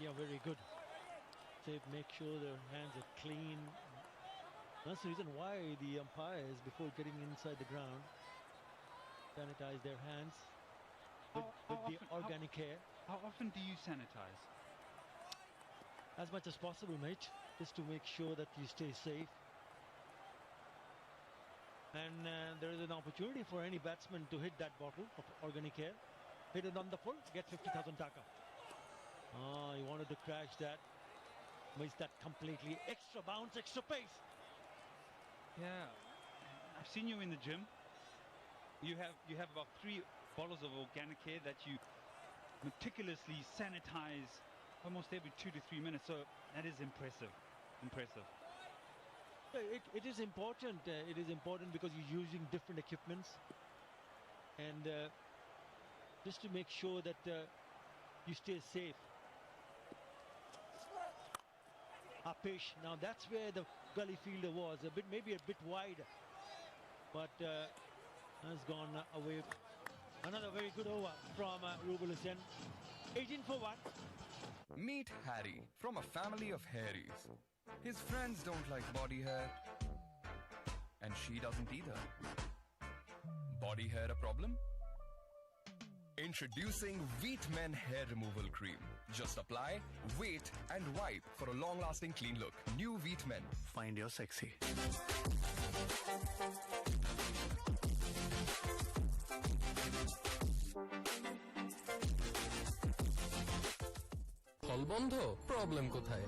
Yeah, very good. They make sure their hands are clean. That's the reason why the umpires, before getting inside the ground, sanitize their hands with the organic hair. How often do you sanitize? As much as possible, mate, just to make sure that you stay safe. And there is an opportunity for any batsman to hit that bottle of organic hair. Hit it on the full, get 50,000 dhaka. Oh, he wanted to crash that. Missed that completely. Extra bounce, extra pace. Yeah, I've seen you in the gym. You have about 3 bottles of organic hair that you meticulously sanitize almost every 2 to 3 minutes. So that is impressive. Impressive. It is important. It is important because you're using different equipments, and just to make sure that you stay safe. Apesh, now that's where the gully fielder was, maybe a bit wide, but has gone away. Another very good over from Rubel Hussain. 18 for 1. Meet Harry from a family of hairies. His friends don't like body hair, and she doesn't either. Body hair a problem? Introducing Wheat Men Hair Removal Cream. Just apply, wait, and wipe for a long-lasting clean look. New Wheat Men. Find your sexy. হল বন্ধ problem কোথায়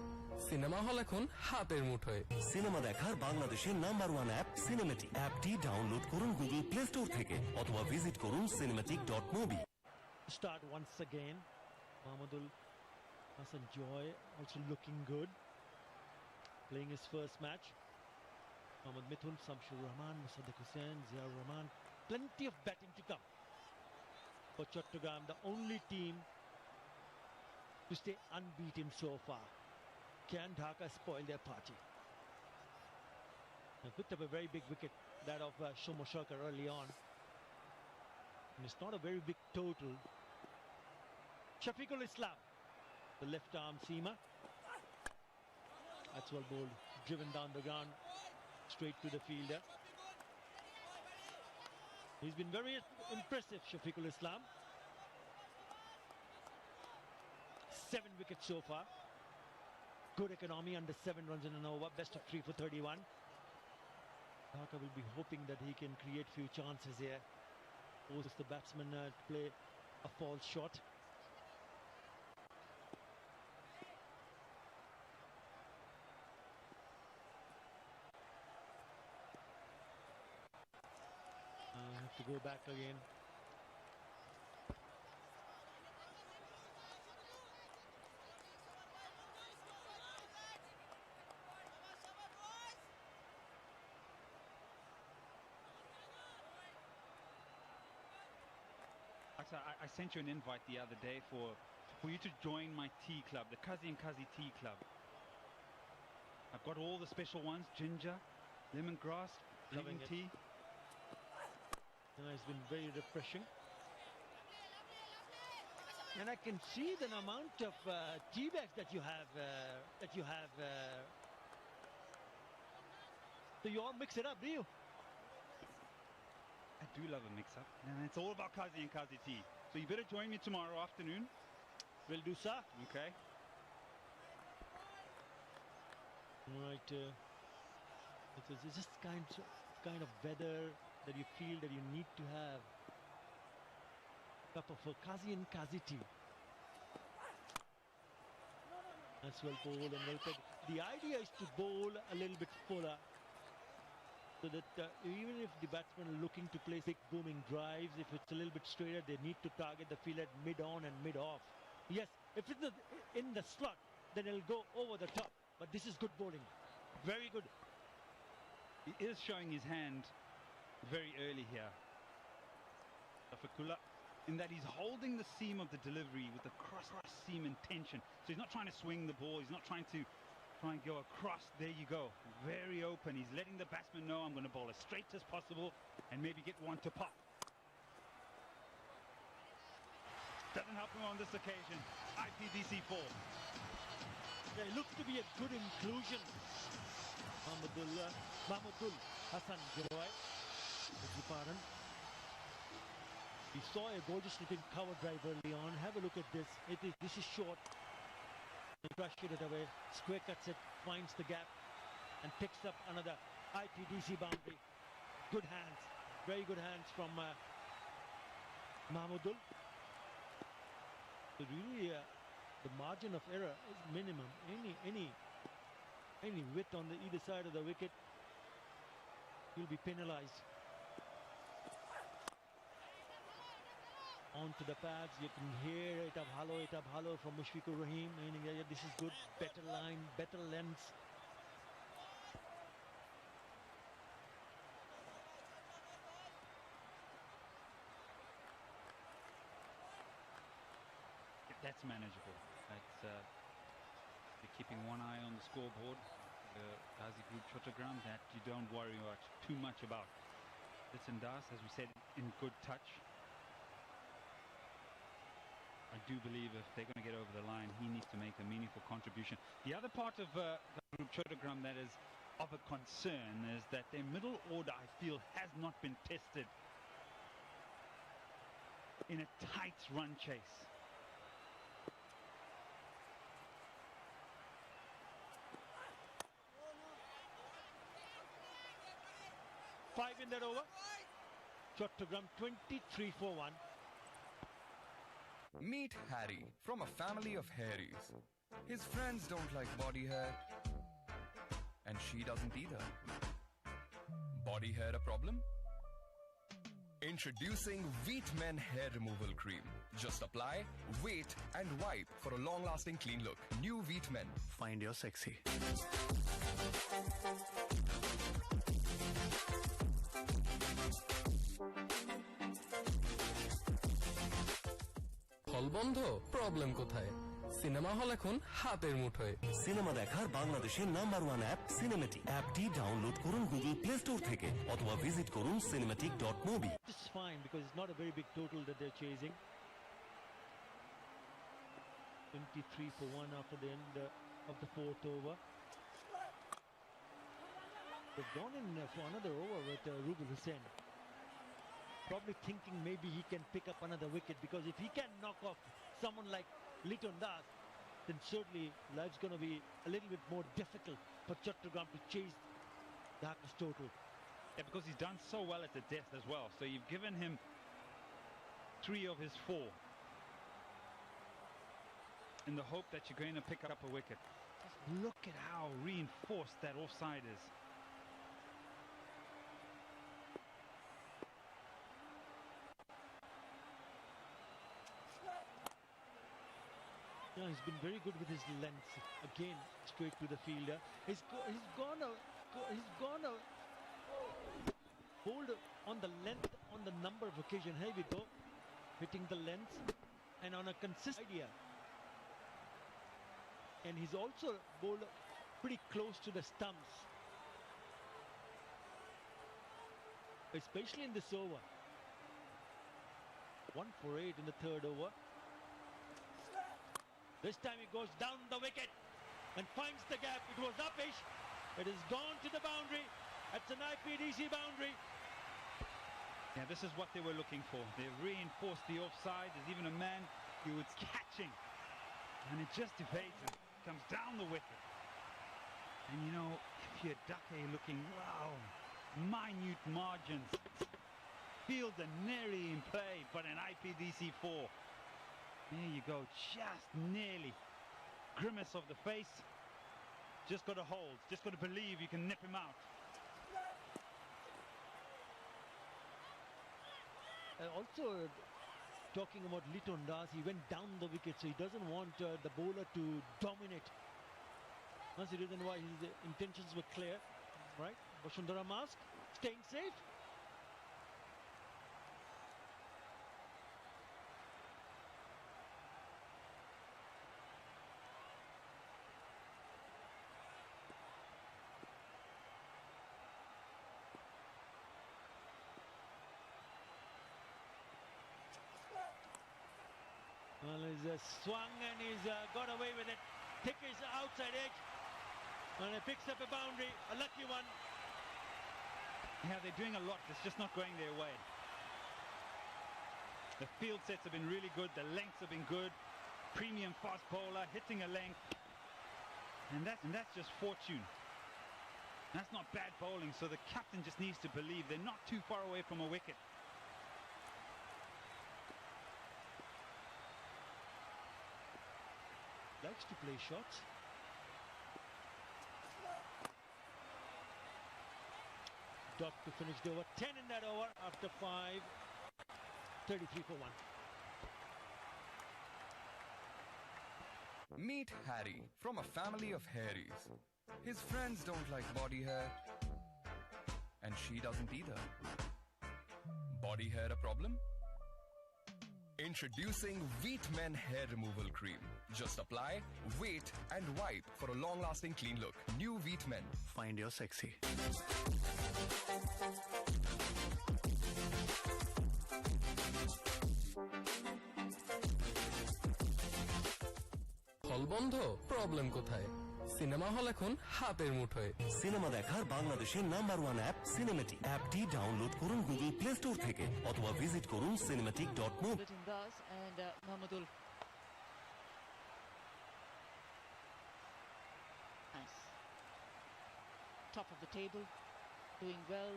cinema hall এখন হাতের মুঠোয় cinema দেখার বাংলাদেশের number 1 app cinematic অ্যাপটি download করুন গুগল প্লে স্টোর থেকে অথবা ভিজিট করুন cinematic.mobi. Start once again. Mahmudul Hassan Joy also looking good, playing his first match. Mohammad Mithun, Samshur Rahman, Musaddiq Hussain, Ziaur Rahman. Plenty of batting to come for Chattogram, the only team to stay unbeaten so far. Can Dhaka spoil their party? They picked up a very big wicket, that of Shomo Sharkar early on. And it's not a very big total. Shafiqul Islam, the left arm seamer. That's well bowled, driven down the ground. straight to the fielder. He's been very impressive, Shafiqul Islam. 7 wickets so far. Good economy, under 7 runs in an over. Best of 3 for 31. Dhaka will be hoping that he can create few chances here. Forces the batsman to play a false shot. Have to go back again. I sent you an invite the other day for you to join my tea club, the Kazi and Kazi Tea Club. I've got all the special ones: ginger, lemongrass, green tea. It's been very refreshing. And I can see the amount of tea bags that you have. So you all mix it up, do you? I do love a mix-up, and it's all about Kazi and Kazi tea. So you better join me tomorrow afternoon. Will do, sir. Okay. Right. It's just kind of weather that you feel that you need to have a cup of Kazi and Kazi tea. That's well bowled and well played. The idea is to bowl a little bit fuller, so that even if the batsmen are looking to play big booming drives, if it's a little bit straighter, they need to target the field at mid-on and mid-off. Yes, if it's in the slot, then it'll go over the top. But this is good bowling. Very good. He is showing his hand very early here, Shafiqullah, in that he's holding the seam of the delivery with the cross seam intention. So he's not trying to swing the ball. He's not trying to go across. There you go. Very open. He's letting the batsman know, I'm going to bowl as straight as possible and maybe get one to pop. Doesn't help him on this occasion. IPDC 4. Yeah, it looks to be a good inclusion. Mahmudul Hassan Giroy. We saw a gorgeous looking cover drive early on. Have a look at this. This is short. Brushed it away, square cuts it, finds the gap and picks up another IPDC boundary. Good hands, very good hands from Mahmudul. So really the margin of error is minimum. Any width on the either side of the wicket, you'll be penalized. Onto the pads, you can hear it up hollow from Mushfiqur Rahim. Meaning, yeah, this is good, better line, better length. That's manageable. That's you're keeping one eye on the scoreboard, the Gazi Group chattogram, that you don't worry too much about. Listen, Das, as we said, in good touch. I do believe if they're going to get over the line, he needs to make a meaningful contribution. The other part of Group chattogram that is of a concern is that their middle order, I feel, has not been tested in a tight run chase. Five in that over. Chattogram 23 for 1. Meet Harry, from a family of Harrys. His friends don't like body hair, and she doesn't either. Body hair a problem? Introducing Wheat Men Hair Removal Cream. Just apply, wait, and wipe for a long-lasting clean look. New Wheat Men. Find your sexy. হল বন্ধ, problem কোথায়? Cinema hall এখন হাতের মুঠোয়। Cinema দেখার বাংলাদেশের number 1 app cinematic. অ্যাপটি download করুন গুগল প্লে স্টোর থেকে অথবা ভিজিট করুন cinematic.mobi। It's fine because it's not a very big total that they're chasing. 23 for 1 after the end of the 4th over. They've gone in for another over with Rubul Hussain. Probably thinking maybe he can pick up another wicket, because if he can knock off someone like Liton Das, then certainly life's going to be a little bit more difficult for Chattogram to chase Dhaka's total. Yeah, because he's done so well at the death as well. So you've given him 3 of his 4 in the hope that you're going to pick up a wicket. Just look at how reinforced that offside is. Yeah, he's been very good with his length. Again, straight to the fielder. He's gone bowled on the length on the number of occasions. Here we go, hitting the length and on a consistent idea. And he's also bowled pretty close to the stumps, especially in this over. 1 for 8 in the 3rd over. This time he goes down the wicket and finds the gap. It was uppish. It has gone to the boundary. That's an IPDC boundary. Yeah, this is what they were looking for. They reinforced the offside. There's even a man who was catching, and it just evades him. Comes down the wicket. And you know, if you're Dhaka, you're looking, wow, minute margins. Fields are nearly in play, but an IPDC 4. There you go, just nearly. Grimace of the face. Just got to hold, just got to believe you can nip him out. Also, talking about Liton Das, he went down the wicket, so he doesn't want the bowler to dominate. That's the reason why his intentions were clear, right? Basundhara Mask staying safe. Well, he's swung and he's got away with it. Thick is outside edge. And he picks up a boundary, a lucky one. Yeah, they're doing a lot. It's just not going their way. The field sets have been really good. The lengths have been good. Premium fast bowler, hitting a length. And that's just fortune. That's not bad bowling. So the captain just needs to believe they're not too far away from a wicket. Likes to play shots. Doc to finish the over. 10 in that over after 5. 33 for 1. Meet Harry from a family of hairies. His friends don't like body hair, and she doesn't either. Body hair a problem? Introducing Wheat Men Hair Removal Cream. Just apply, wait, and wipe for a long-lasting clean look. New Wheat Men. Find your sexy. হল বন্ধ, problem কোথায়? Cinema hall এখন হাতের মুঠোয়। Cinema দেখার বাংলাদেশের number 1 app cinematic. অ্যাপটি download করুন গুগল প্লে স্টোর থেকে অথবা ভিজিট করুন cinematic.mo। And Mahmudul. Nice. Top of the table, doing well.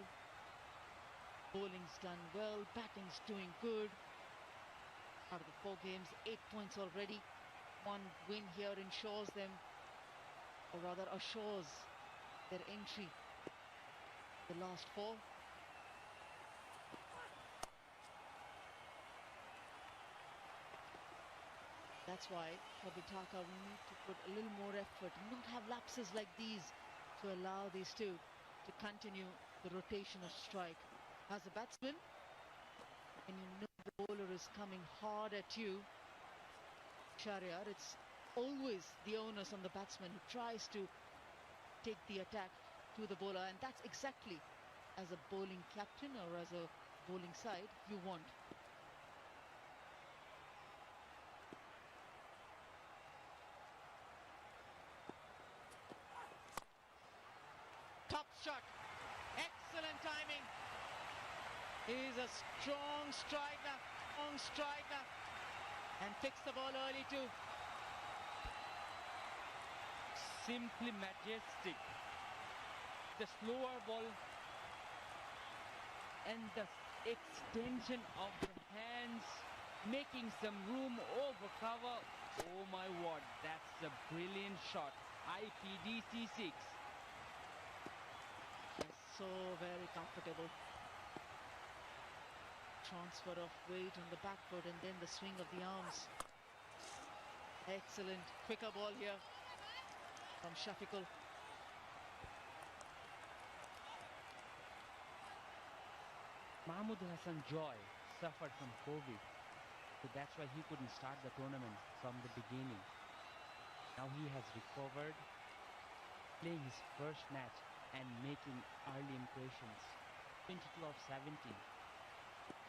Bowling's done well. Batting's doing good. Out of the 4 games, 8 points already. 1 win here ensures them, or rather assures their entry the last 4. That's why for the Dhaka we need to put a little more effort, not have lapses like these, to allow these two to continue the rotation of strike. As a batsman, when you know the bowler is coming hard at you, Shahryar, it's always the onus on the batsman who tries to take the attack to the bowler, and that's exactly as a bowling captain or as a bowling side you want. Top shot. He's a strong striker, and picks the ball early too. Simply majestic. The slower ball and the extension of the hands, making some room over cover. Oh my word, that's a brilliant shot. IPDC 6. So very comfortable. Transfer of weight on the back foot and then the swing of the arms. Excellent. Quicker ball here from Shafiqul. Mahmoud Hassan Joy suffered from COVID, so that's why he couldn't start the tournament from the beginning. Now he has recovered, playing his first match and making early impressions. 22 of 17,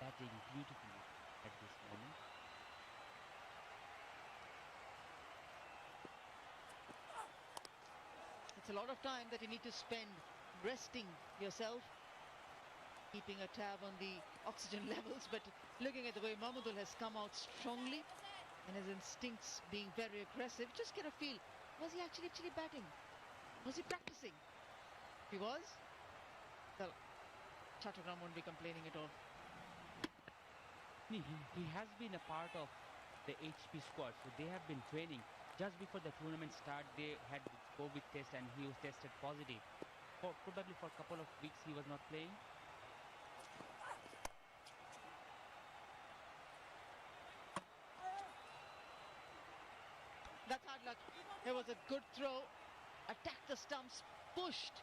batting beautifully at this moment. It's a lot of time that you need to spend resting yourself, keeping a tab on the oxygen levels, but looking at the way Mahmudul has come out strongly and his instincts being very aggressive, just get a feel, was he actually batting? Was he practicing? If he was, well, Chattogram won't be complaining at all. He has been a part of the HP squad, so they have been training. Just before the tournament start, they had the COVID test and he was tested positive. Probably for a couple of weeks he was not playing. That's hard luck. It was a good throw. Attacked the stumps, pushed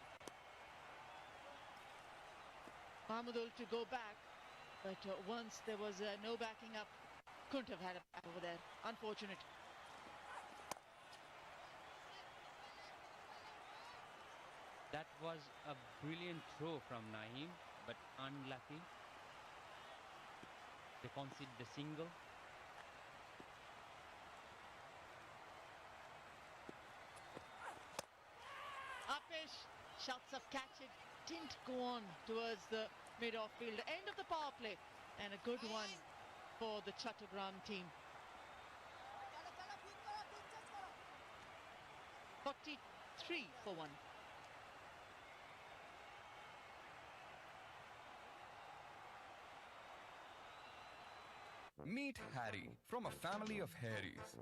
Mahmudul to go back, but once there was no backing up, couldn't have had a back over there. Unfortunate. That was a brilliant throw from Naeem, but unlucky. They conceded the single. Upish, shots up, catch it, didn't go on towards the mid-off field. End of the power play, and a good one for the Chattogram team. 43 for 1. Meet Harry from a family of hairies.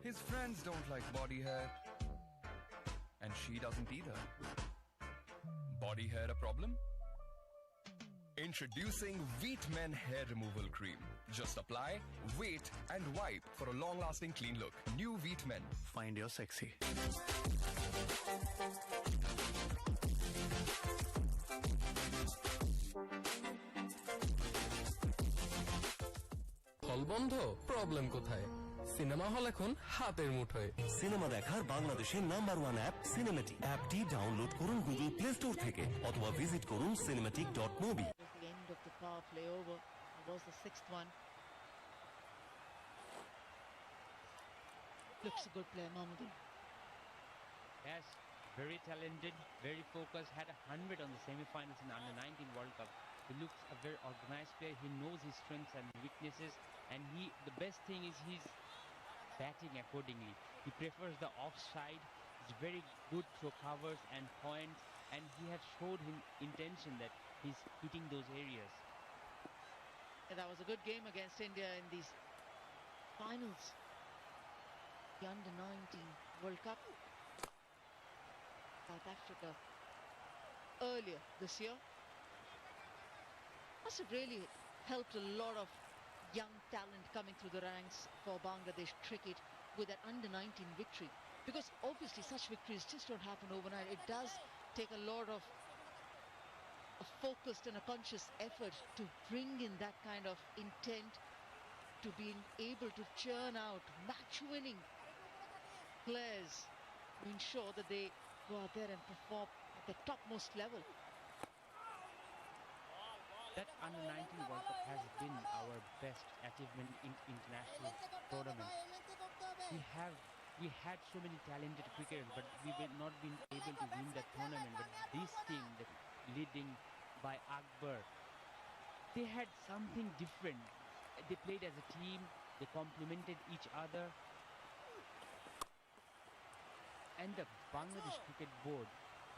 His friends don't like body hair, and she doesn't either. Body hair a problem? Introducing Wheat Men Hair Removal Cream. Just apply, wait, and wipe for a long-lasting clean look. New Wheat Men. Find your sexy. হল বন্ধ, problem কোথায়? Cinema hall এখন হাতের মুঠোয়। Cinema দেখার বাংলাদেশের #1 app cinematic. অ্যাপটি download করুন গুগল প্লে স্টোর থেকে অথবা ভিজিট করুন cinematic.mobi। The end of the power play over. It was the 6th one. Looks a good player, Mahmudul. Yes, very talented, very focused, had 100 on the semi-finals in the Under-19 World Cup. He looks a very organized player. He knows his strengths and weaknesses, and the best thing is he's batting accordingly. He prefers the offside. He's very good through covers and points, and he has showed him intention that he's hitting those areas. And that was a good game against India in these finals. The Under-19 World Cup. South Africa earlier this year. Must have really helped a lot of young talent coming through the ranks for Bangladesh cricket with that Under-19 victory. Because obviously such victories just don't happen overnight. It does take a lot of a focused and a conscious effort to bring in that kind of intent, to being able to churn out match-winning players to ensure that they go out there and perform at the topmost level. That Under-19 World Cup has been our best achievement in international tournaments. We had so many talented cricketers, but we were not been able to win that tournament. But this team, that leading by Akbar, they had something different. They played as a team, they complemented each other. And the Bangladesh Cricket Board,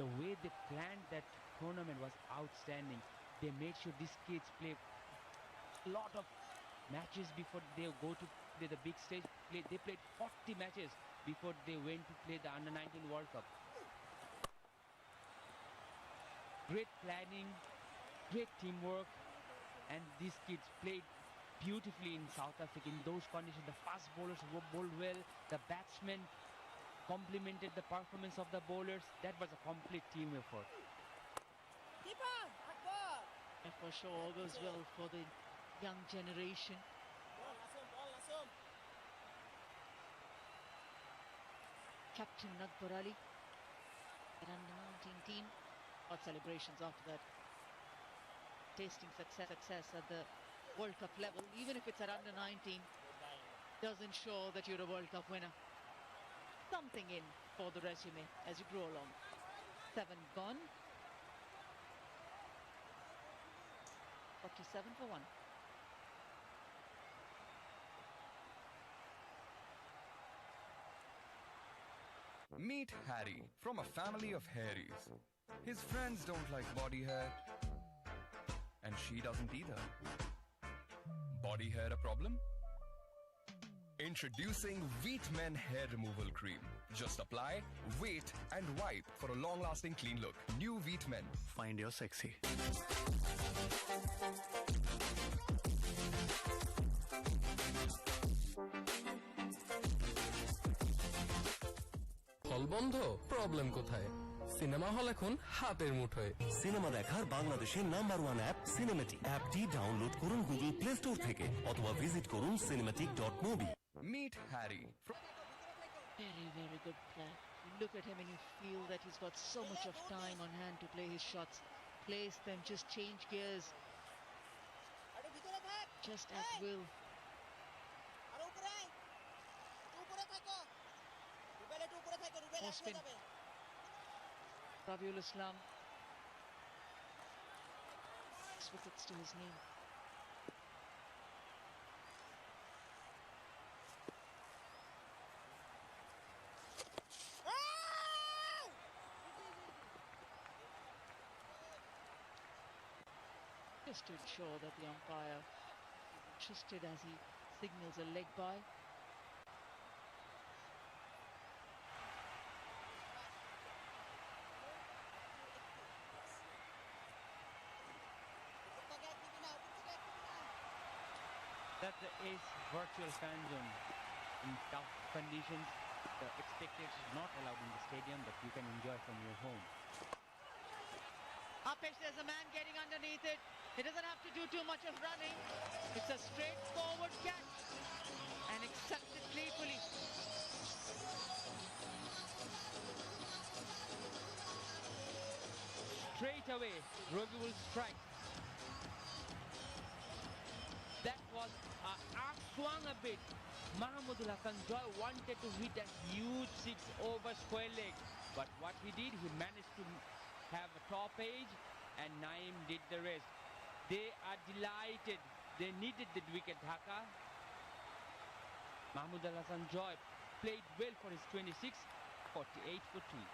the way they planned that tournament was outstanding. They made sure these kids play a lot of matches before they go to play the big stage. They played 40 matches before they went to play the Under-19 World Cup. Great planning, great teamwork, and these kids played beautifully in South Africa in those conditions. The fast bowlers bowled well, the batsmen complemented the performance of the bowlers. That was a complete team effort. And for sure, all goes well for the young generation. Captain Akbar Ali, the under-19 team. Got celebrations after that. Tasting success at the World Cup level, even if it's at under-19, doesn't show that you're a World Cup winner. Something in for the resume as you grow along. 7 gone. 47 for 1. Meet Harry from a family of Harrys. His friends don't like body hair, and she doesn't either. Body hair a problem? Introducing Wheat Men Hair Removal Cream. Just apply, wait, and wipe for a long-lasting clean look. New Wheat Men. Find your sexy. হল বন্ধ, problem কোথায়? Cinema hall এখন হাতের মুঠোয়। Cinema দেখার বাংলাদেশের #1 app cinematic. অ্যাপটি download করুন গুগল প্লে স্টোর থেকে অথবা ভিজিট করুন cinematic.mobi। Meet Harry. Very, very good player. You look at him and you feel that he's got so much of time on hand to play his shots. Place them, just change gears. Just at will. More spin. Rabiul Islam. 6 wickets to his name. Just to ensure that the umpire is interested as he signals a leg by. That's the Ace virtual fan zone. In tough conditions, the spectators is not allowed in the stadium, but you can enjoy from your home. Upish, there's a man getting underneath it. He doesn't have to do too much of running. It's a straightforward catch and accepted playfully. Straight away, Ravi will strike. That was arm swung a bit. Mahmudul Hasan Joy wanted to hit a huge 6 over square leg, but what he did, he managed to have a top edge, and Naeem did the rest. They are delighted. They needed the wicket, Dhaka. Mahmudul Hasan Joy played well for his 26, 48 for 2.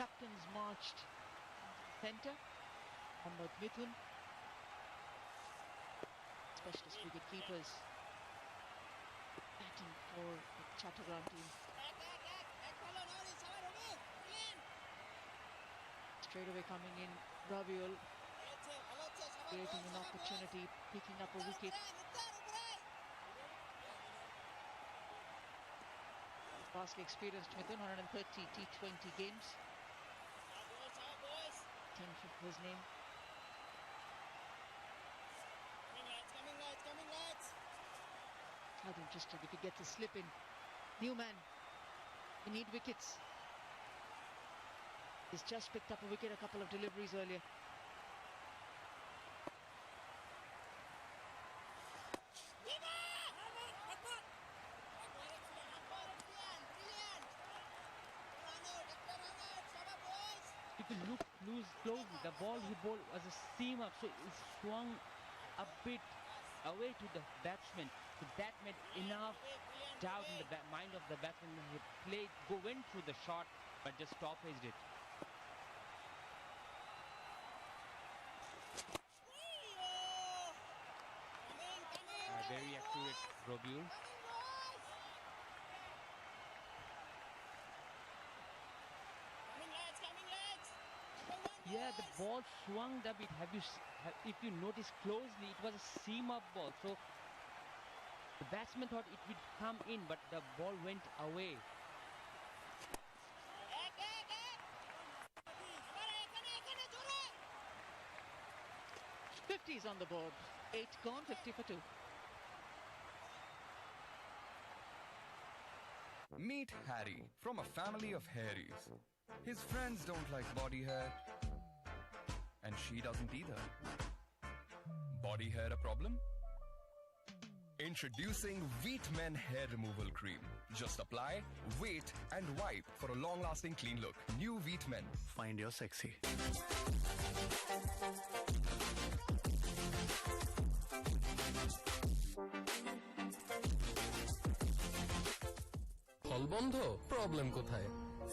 Captains marched centre. Mohammad Mithun. Specialist wicket keepers batting for the chattogram team. Straight away coming in, Rabiul creating an opportunity, picking up a wicket. Vastly experienced Mithun, 130 T20 games. 10 for his name. Quite interesting if he gets a slip in. Newman, we need wickets. He's just picked up a wicket a couple of deliveries earlier. If you look closely, the ball he bowled was a seam up, so it swung a bit away to the batsman. So that made enough doubt in the mind of the batsman. He went through the shot, but just stoppaged it. Very accurate Robule. Yeah, the ball swung a bit. If you notice closely, it was a seam-up ball. So the batsman thought it would come in, but the ball went away. 50s on the board. 8 gone, 50 for 2. Meet Harry from a family of hairies. His friends don't like body hair, and she doesn't either. Body hair a problem? Introducing Wheat Men Hair Removal Cream. Just apply, wait, and wipe for a long-lasting clean look. New Wheat Men. Find your sexy. হল বন্ধ problem কোথায়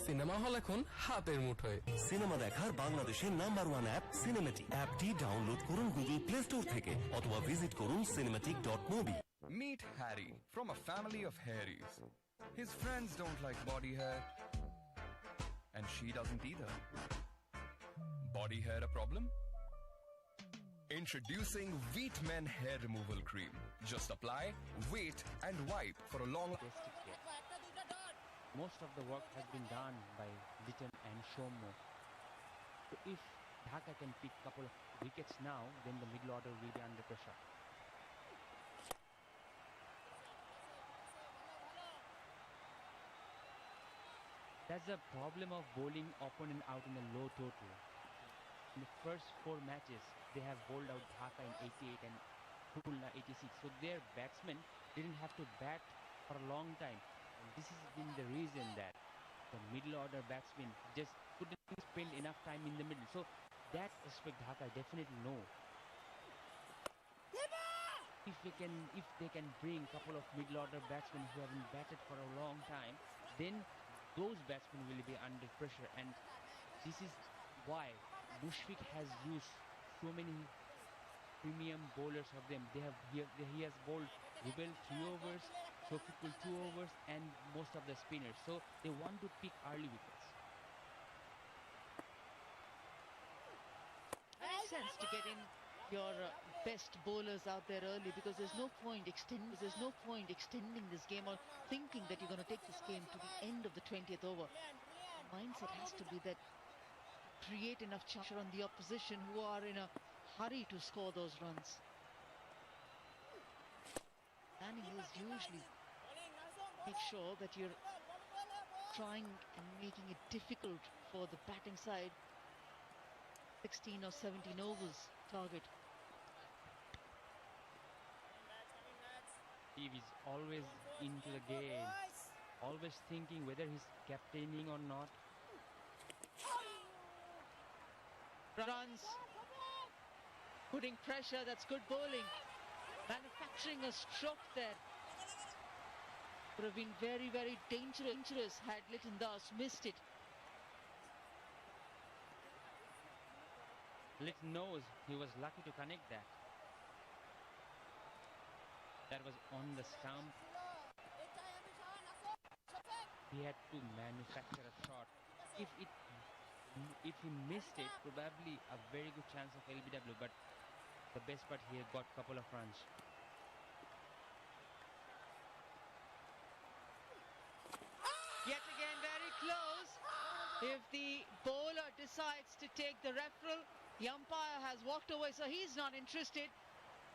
cinema hall এখন হাতের মুঠোয় cinema দেখার বাংলাদেশের number 1 app cinematic অ্যাপটি download করুন গুগল প্লে স্টোর থেকে অথবা ভিজিট করুন cinematic.mobi Meet Harry from a family of hairies. His friends don't like body hair, and she doesn't either. Body hair a problem? Introducing Wheat Men Hair Removal Cream. Just apply, wait, and wipe for a long... Most of the work has been done by Litton and Shomo. So if Dhaka can pick a couple of wickets now, then the middle order will be under pressure. That's the problem of bowling opponent out in a low total. In the first 4 matches, they have bowled out Dhaka in 88 and Khulna 86. So their batsmen didn't have to bat for a long time. And this has been the reason that the middle order batsmen just couldn't spend enough time in the middle. So that aspect Dhaka definitely know. If they can bring a couple of middle order batsmen who haven't batted for a long time, then those batsmen will be under pressure. And this is why Mushfiq has used so many premium bowlers of them. He has bowled Rubel 3 overs, Tofikul 2 overs, and most of the spinners. So they want to pick early wickets. Makes sense to get in your best bowlers out there early, because there's no point extending this game or thinking that you're going to take this game to the end of the 20th over. The mindset has to be that create enough pressure on the opposition who are in a hurry to score those runs. Planning is usually make sure that you're trying and making it difficult for the batting side. 16 or 17 overs target. Steve is always into the game, always thinking whether he's captaining or not. Runs, putting pressure, that's good bowling. Manufacturing a stroke there. Would have been very, very dangerous had Litton Das missed it. Litton knows he was lucky to connect that. That was on the stump. He had to manufacture a shot. If he missed it, probably a very good chance of LBW, but the best part, he got a couple of runs. If the bowler decides to take the referral, the umpire has walked away, so he's not interested.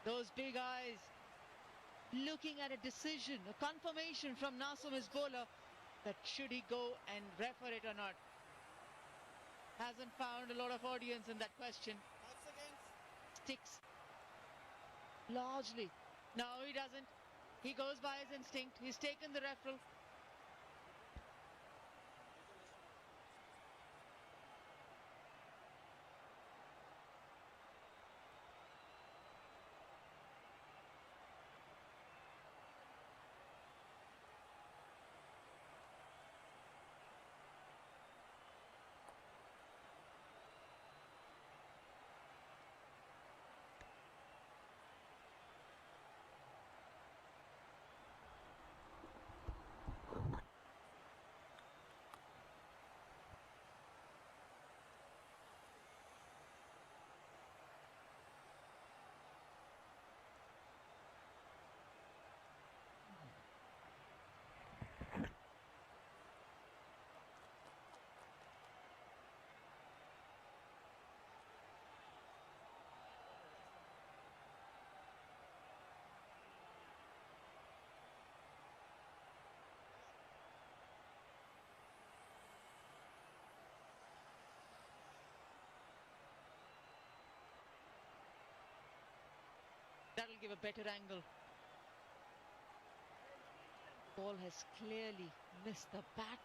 Those big eyes looking at a decision, a confirmation from Nasum, his bowler, that should he go and refer it or not. Hasn't found a lot of audience in that question. Sticks largely. No, he doesn't. He goes by his instinct. He's taken the referral. That'll give a better angle. Ball has clearly missed the bat.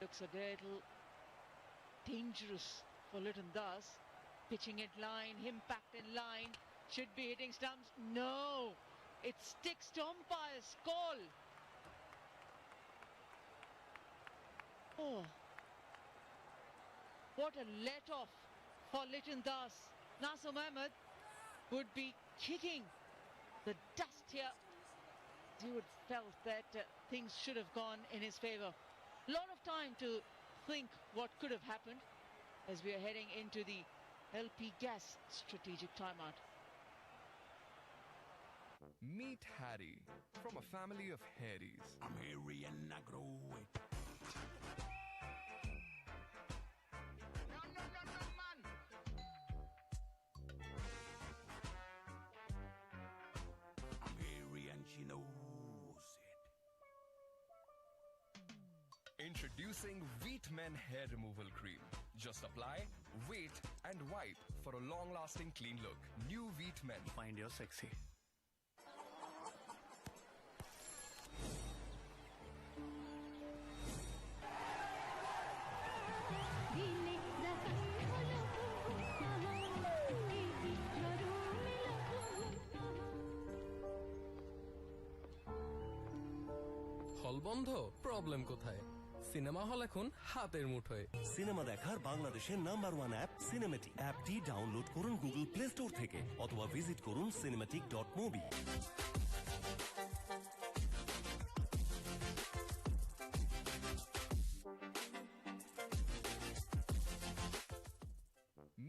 Looks a little dangerous for Lytton Das. Pitching it line, impact in line. Should be hitting stumps. No! It sticks to umpire's call. Oh. What a let-off for Lytton Das. Nasum Ahmed would be kicking the dust here. He would felt that things should have gone in his favour. Lot of time to think what could have happened as we are heading into the LP Gas strategic timeout. Meet Harry from a family of Harrys. I'm hairy and I grow it. I'm hairy and she knows it. Introducing Wheat Men Hair Removal Cream. Just apply, wait, and wipe for a long-lasting clean look. New Wheat Men. Find your sexy. হল বন্ধ, problem কোথায়? Cinema hall এখন হাতের মুঠোয়। Cinema দেখার বাংলাদেশের number 1 app cinematic. অ্যাপটি download করুন গুগল প্লে স্টোর থেকে অথবা ভিজিট করুন cinematic.mobi।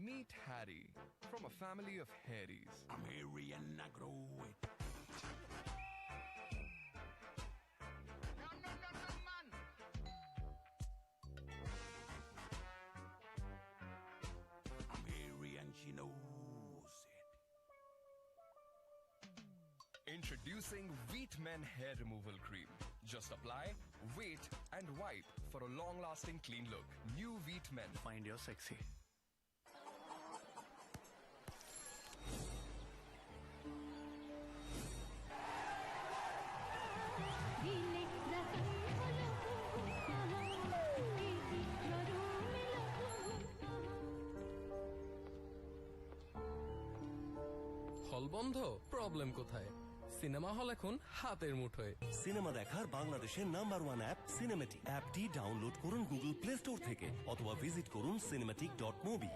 Meet Harry from a family of Harrys. I'm hairy and I grow it. I'm hairy and she knows it. Introducing Wheat Men Hair Removal Cream. Just apply, wait, and wipe for a long-lasting clean look. New Wheat Men. Find your sexy. হল বন্ধ, problem কোথায়? Cinema hall এখন হাতের মুঠোয়। Cinema দেখার বাংলাদেশের number 1 app cinematic. অ্যাপটি download করুন গুগল প্লে স্টোর থেকে অথবা ভিজিট করুন cinematic.mobi।